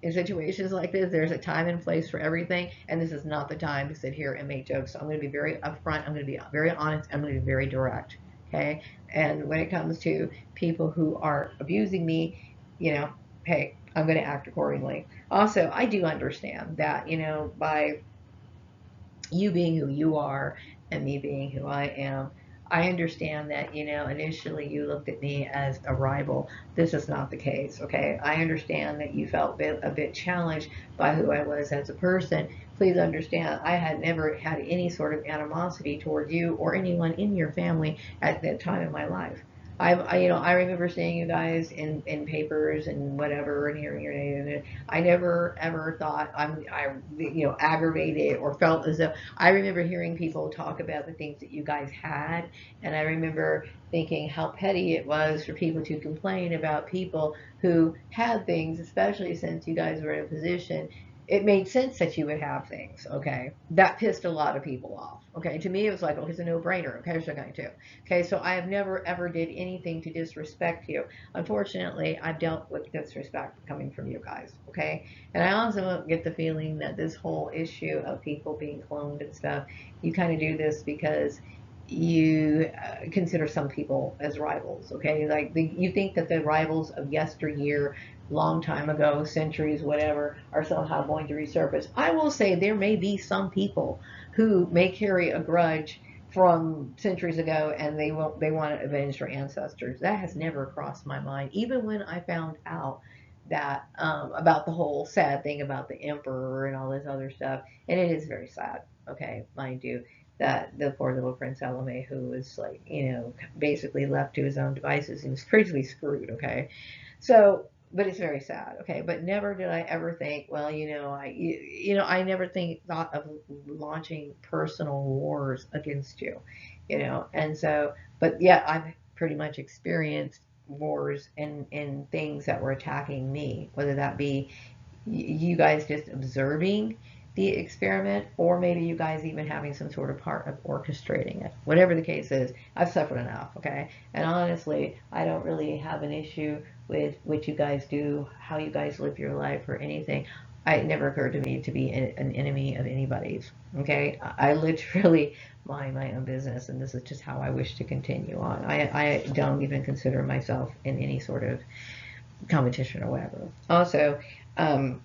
in situations like this, there's a time and place for everything, and this is not the time to sit here and make jokes. So I'm going to be very upfront. I'm going to be very honest. I'm going to be very direct. Okay. And when it comes to people who are abusing me, you know, hey, I'm going to act accordingly. Also, I do understand that, by you being who you are and me being who I am, I understand that, initially you looked at me as a rival. This is not the case, okay? I understand that you felt a bit challenged by who I was as a person. Please understand, I had never had any sort of animosity toward you or anyone in your family at that time in my life. I remember seeing you guys in papers and whatever, and hearing your name. And I never ever thought aggravated or felt as though. I remember hearing people talk about the things that you guys had, and I remember thinking how petty it was for people to complain about people who had things, especially since you guys were in a position. It made sense that you would have things, okay? That pissed a lot of people off, okay? To me, it was like, okay, it's a no-brainer, okay, so I'm going to. Okay, so I have never ever did anything to disrespect you. Unfortunately, I've dealt with disrespect coming from you guys, okay? And I also get the feeling that this whole issue of people being cloned and stuff, you kind of do this because you consider some people as rivals, okay? Like you think that the rivals of yesteryear, long time ago, centuries, whatever, are somehow going to resurface. I will say there may be some people who may carry a grudge from centuries ago, and they want to avenge their ancestors. That has never crossed my mind, even when I found out that about the whole sad thing about the emperor and all this other stuff. And it is very sad, okay, mind you, that the poor little Prince Salome, who was like, basically left to his own devices, he was pretty screwed, okay. So, but it's very sad, okay. But never did I ever think, well, I never thought of launching personal wars against you, And so, but yeah, I've pretty much experienced wars and things that were attacking me, whether that be you guys just observing the experiment, or maybe you guys even having some sort of part of orchestrating it. Whatever the case is, I've suffered enough, okay? And honestly, I don't really have an issue with what you guys do, how you guys live your life, or anything. It never occurred to me to be an enemy of anybody's, okay? I literally mind my own business, and this is just how I wish to continue on. I don't even consider myself in any sort of competition or whatever. Also, um,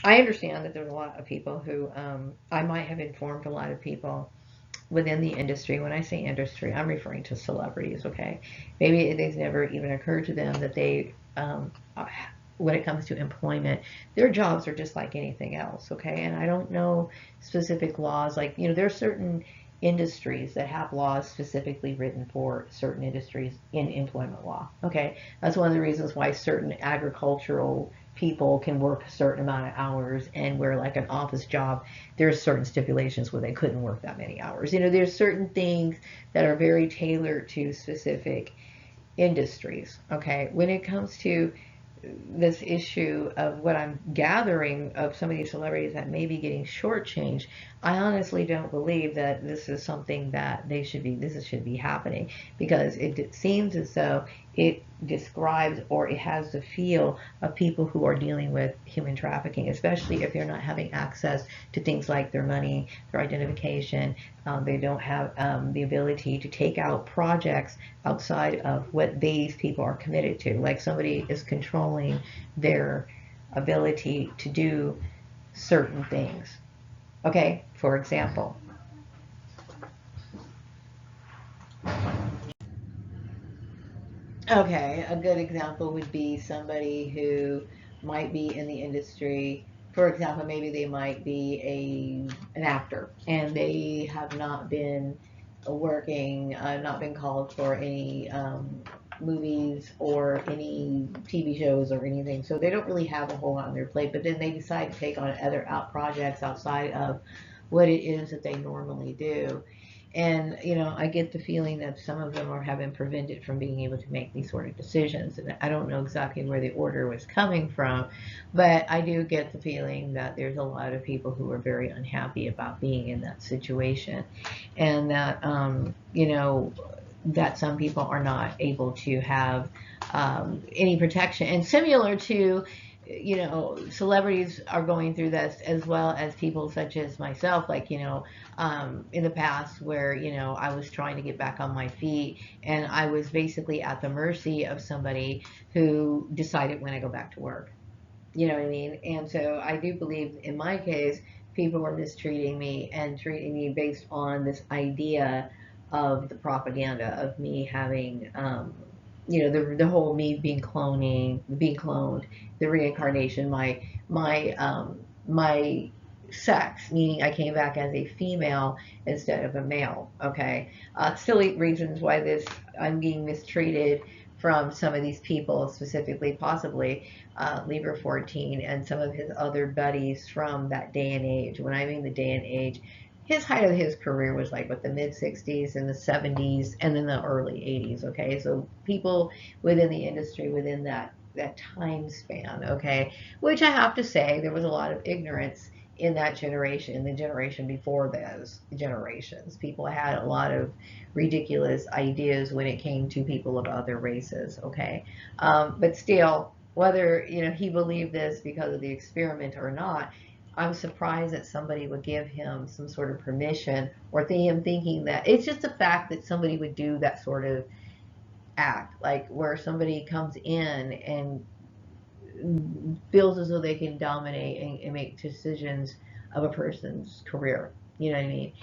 I understand that there's a lot of people who I might have informed a lot of people within the industry. When I say industry, I'm referring to celebrities, okay? Maybe it's never even occurred to them that when it comes to employment, their jobs are just like anything else, okay? And I don't know specific laws, like, there's certain industries that have laws specifically written for certain industries in employment law, okay? That's one of the reasons why certain agricultural people can work a certain amount of hours, and where like an office job, there's certain stipulations where they couldn't work that many hours. There's certain things that are very tailored to specific industries, okay? When it comes to this issue of what I'm gathering of some of these celebrities that may be getting shortchanged, I honestly don't believe that this is something that this should be happening, because it seems as though it describes, or it has the feel of people who are dealing with human trafficking, especially if they're not having access to things like their money, their identification. They don't have the ability to take out projects outside of what these people are committed to. Like somebody is controlling their ability to do certain things. Okay, for example, okay, a good example would be somebody who might be in the industry. For example, maybe they might be an actor, and they have not been working, not been called for any movies or any TV shows or anything. So they don't really have a whole lot on their plate. But then they decide to take on other out projects outside of what it is that they normally do. And, I get the feeling that some of them have been prevented from being able to make these sort of decisions. And I don't know exactly where the order was coming from, but I do get the feeling that there's a lot of people who are very unhappy about being in that situation. And that, that some people are not able to have any protection. And similar to you know, celebrities are going through this as well as people such as myself, like, you know, in the past where, you know, I was trying to get back on my feet and I was basically at the mercy of somebody who decided when I go back to work. You know what I mean? And so I do believe in my case, people were mistreating me and treating me based on this idea of the propaganda of me having, you know, the whole me being cloned, the reincarnation, my sex, meaning I came back as a female instead of a male. Okay, silly reasons why this I'm being mistreated from some of these people, specifically, possibly Libra 14 and some of his other buddies from that day and age. When I mean the day and age, his height of his career was like what, the mid 60s and the 70s and then the early 80s. Okay, so people within the industry within that time span. Okay, which I have to say there was a lot of ignorance in that generation, in the generation before those generations. People had a lot of ridiculous ideas when it came to people of other races. Okay, but still, whether you know he believed this because of the experiment or not, I'm surprised that somebody would give him some sort of permission or him thinking that it's just the fact that somebody would do that sort of act, like where somebody comes in and feels as though they can dominate and make decisions of a person's career. You know what I mean?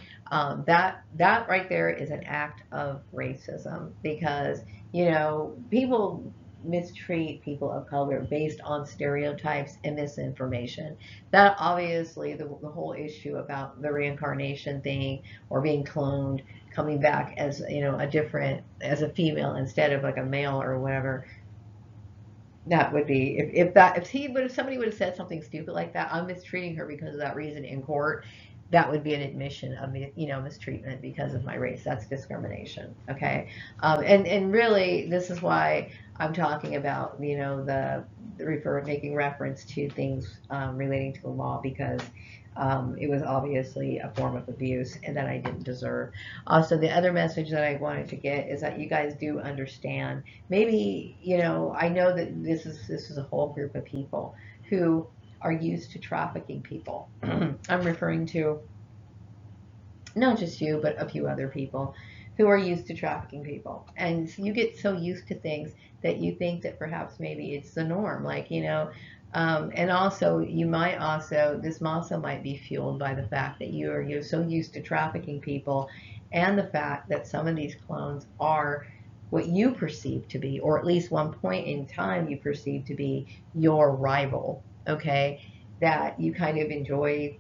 That right there is an act of racism because you know people mistreat people of color based on stereotypes and misinformation. That obviously the whole issue about the reincarnation thing or being cloned, coming back as you know a different as a female instead of like a male or whatever, that would be if somebody would have said something stupid like that, I'm mistreating her because of that reason in court. That would be an admission of you know mistreatment because of my race. That's discrimination. Okay, and really this is why I'm talking about you know the refer making reference to things relating to the law because it was obviously a form of abuse and that I didn't deserve. Also, the other message that I wanted to get is that you guys do understand. Maybe you know I know that this is a whole group of people who are used to trafficking people. I'm referring to not just you, but a few other people who are used to trafficking people. And you get so used to things that you think that perhaps maybe it's the norm. Like, you know, and also you might also, this also might be fueled by the fact that you're so used to trafficking people and the fact that some of these clones are what you perceive to be, or at least one point in time you perceive to be your rival, okay? That you kind of enjoy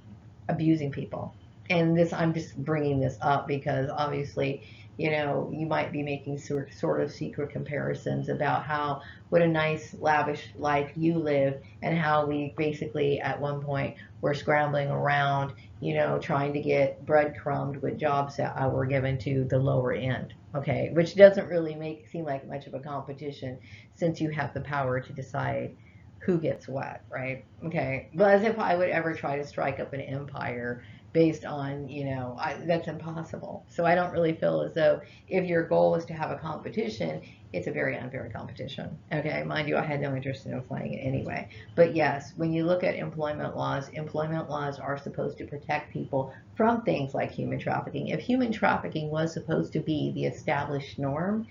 abusing people. And this, I'm just bringing this up because obviously, you know, you might be making sort of secret comparisons about how what a nice lavish life you live and how we basically at one point were scrambling around, you know, trying to get breadcrumbed with jobs that were given to the lower end. Okay, which doesn't really make seem like much of a competition since you have the power to decide who gets what, right? Okay, but as if I would ever try to strike up an empire based on, you know, that's impossible. So I don't really feel as though if your goal is to have a competition, it's a very unfair competition. Okay, mind you, I had no interest in playing it anyway. But yes, when you look at employment laws are supposed to protect people from things like human trafficking. If human trafficking was supposed to be the established norm,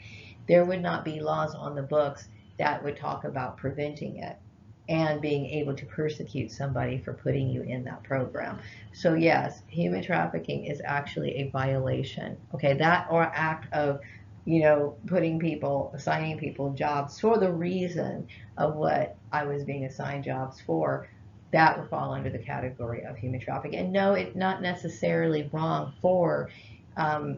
there would not be laws on the books that would talk about preventing it and being able to persecute somebody for putting you in that program. So yes, human trafficking is actually a violation. Okay, that or act of, you know, assigning people jobs for the reason of what I was being assigned jobs for, that would fall under the category of human trafficking. And no, it's not necessarily wrong for,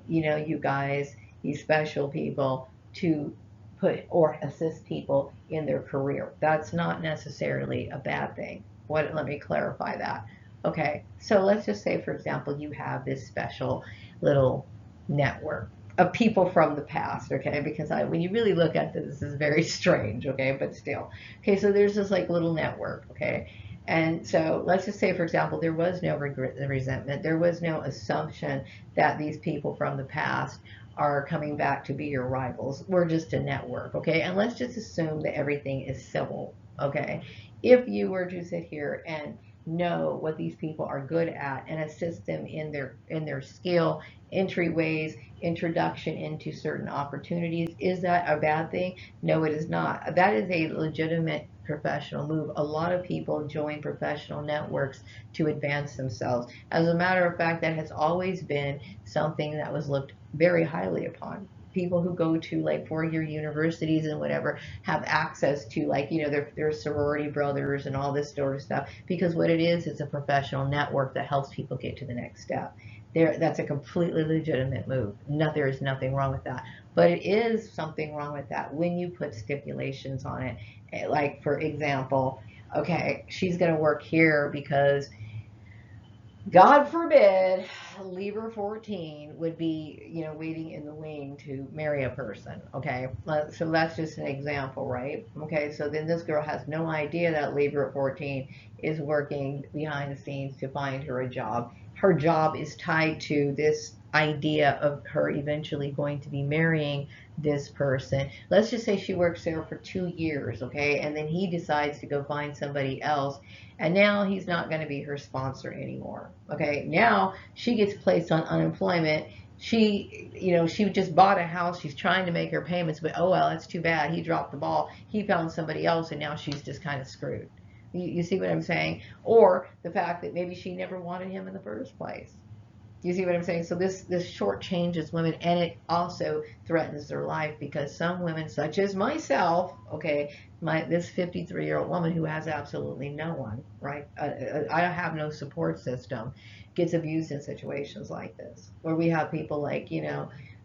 you know, you guys, you special people, to put or assist people in their career. That's not necessarily a bad thing. Let me clarify that. Okay, so let's just say, for example, you have this special little network of people from the past, okay? Because when you really look at this is very strange, okay? But still, okay. So there's this like little network, okay? And so let's just say, for example, there was no resentment, there was no assumption that these people from the past are coming back to be your rivals. We're just a network, okay? And let's just assume that everything is civil, okay? if you were to sit here and know what these people are good at and assist them in their skill entryways, introduction into certain opportunities, is that a bad thing? No, it is not. That is a legitimate professional move. A lot of people join professional networks to advance themselves. As a matter of fact, that has always been something that was looked very highly upon. People who go to like 4-year universities and whatever have access to, like, their sorority brothers and all this sort of stuff, because what it is a professional network that helps people get to the next step. That's a completely legitimate move. No, there is nothing wrong with that. But it is something wrong with that when you put stipulations on it. Like, for example, okay, she's going to work here because God forbid Libra 14 would be, waiting in the wing to marry a person. Okay. So that's just an example, right? Okay. So then this girl has no idea that Libra 14 is working behind the scenes to find her a job. Her job is tied to this idea of her eventually going to be marrying this person. Let's just say she works there for 2 years. Okay. And then he decides to go find somebody else, and now he's not going to be her sponsor anymore. Okay, now she gets placed on unemployment. She just bought a house. She's trying to make her payments, but oh well, that's too bad. He dropped the ball. He found somebody else, and now she's just kind of screwed. You see what I'm saying? Or the fact that maybe she never wanted him in the first place. You see what I'm saying? So this short changes women, and it also threatens their life, because some women, such as myself, okay, this 53-year-old woman who has absolutely no one, right? I have no support system, gets abused in situations like this, where we have people like,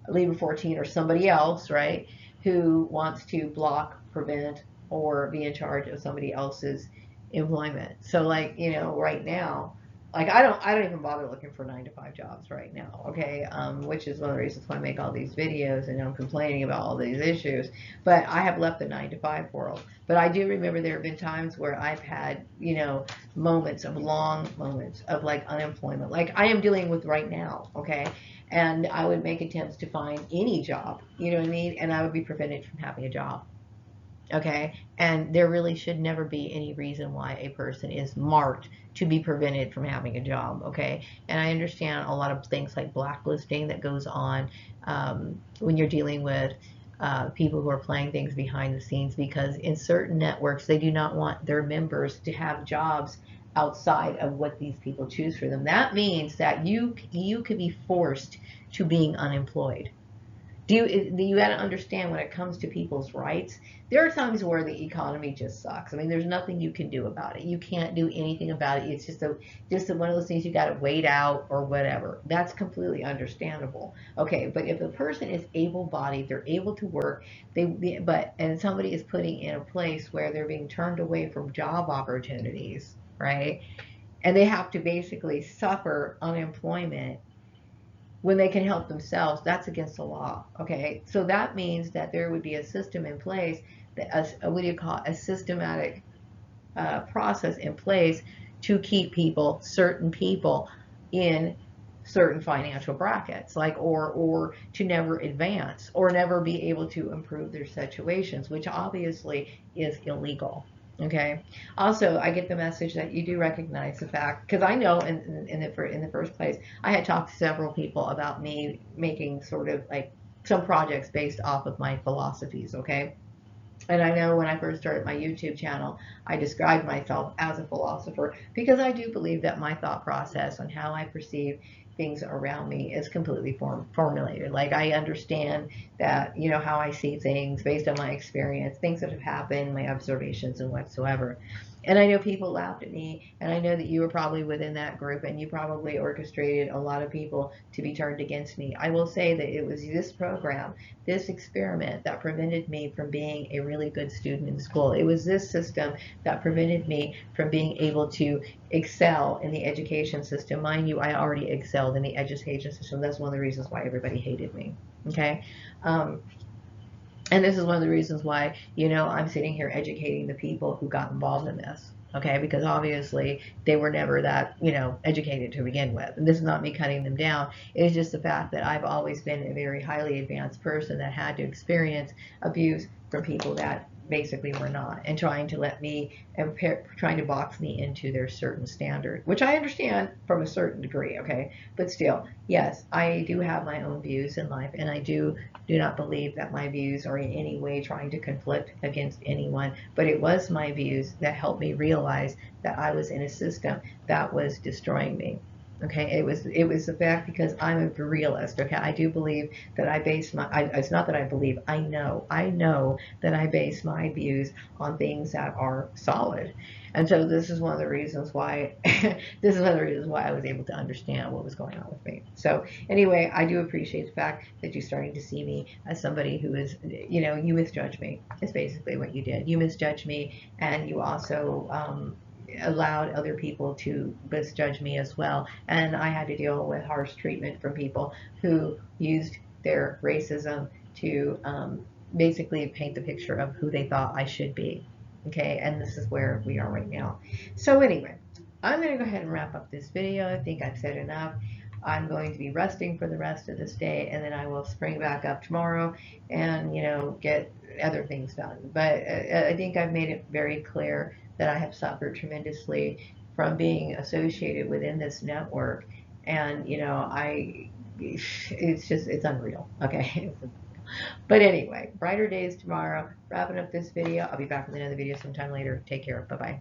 Libra 14 or somebody else, right, who wants to block, prevent, or be in charge of somebody else's employment. So, like, right now, like, I don't even bother looking for 9 to 5 jobs right now. Okay, which is one of the reasons why I make all these videos and I'm complaining about all these issues. But I have left the 9 to 5 world. But I do remember there have been times where I've had, long moments of like unemployment, like I am dealing with right now. Okay, and I would make attempts to find any job, you know what I mean, and I would be prevented from having a job. Okay, and there really should never be any reason why a person is marked to be prevented from having a job. Okay, and I understand a lot of things like blacklisting that goes on when you're dealing with people who are playing things behind the scenes, because in certain networks they do not want their members to have jobs outside of what these people choose for them. That means that you could be forced to being unemployed. Do you got to understand, when it comes to people's rights, there are times where the economy just sucks. I mean, there's nothing you can do about it. You can't do anything about it. It's just one of those things you got to wait out or whatever. That's completely understandable. Okay, but if a person is able-bodied, they're able to work, and somebody is putting in a place where they're being turned away from job opportunities, right? And they have to basically suffer unemployment when they can help themselves, that's against the law. Okay, so that means that there would be a system in place, that what do you call it? A systematic process in place to keep certain people in certain financial brackets, like, or to never advance or never be able to improve their situations, which obviously is illegal. Okay. Also, I get the message that you do recognize the fact, because I know in the first place, I had talked to several people about me making sort of like some projects based off of my philosophies. Okay. And I know when I first started my YouTube channel, I described myself as a philosopher, because I do believe that my thought process on how I perceive things around me is completely formulated. Like, I understand that, how I see things based on my experience, things that have happened, my observations, and whatsoever. And I know people laughed at me, and I know that you were probably within that group, and you probably orchestrated a lot of people to be turned against me. I will say that it was this program, this experiment, that prevented me from being a really good student in school. It was this system that prevented me from being able to excel in the education system. Mind you, I already excelled in the education system. That's one of the reasons why everybody hated me. Okay. And this is one of the reasons why, I'm sitting here educating the people who got involved in this. Okay, because obviously they were never that, educated to begin with. And this is not me cutting them down. It's just the fact that I've always been a very highly advanced person that had to experience abuse from people that basically were not, and trying to let me and trying to box me into their certain standard, which I understand from a certain degree, okay? But still, yes, I do have my own views in life, and I do not believe that my views are in any way trying to conflict against anyone, but it was my views that helped me realize that I was in a system that was destroying me. Okay, it was the fact, because I'm a realist. Okay, I do believe that I base it's not that I believe, I know that I base my views on things that are solid. And so this is one of the reasons why this is one of the reasons why I was able to understand what was going on with me. So anyway, I do appreciate the fact that you're starting to see me as somebody who is, you misjudge me. Is basically what you did. You misjudged me, and you also allowed other people to misjudge me as well. And I had to deal with harsh treatment from people who used their racism to basically paint the picture of who they thought I should be. Okay, and this is where we are right now. So anyway, I'm going to go ahead and wrap up this video. I think I've said enough. I'm going to be resting for the rest of this day, and then I will spring back up tomorrow and, get other things done. But I think I've made it very clear that I have suffered tremendously from being associated within this network. And, it's unreal. Okay. But anyway, brighter days tomorrow. Wrapping up this video. I'll be back with another video sometime later. Take care. Bye bye.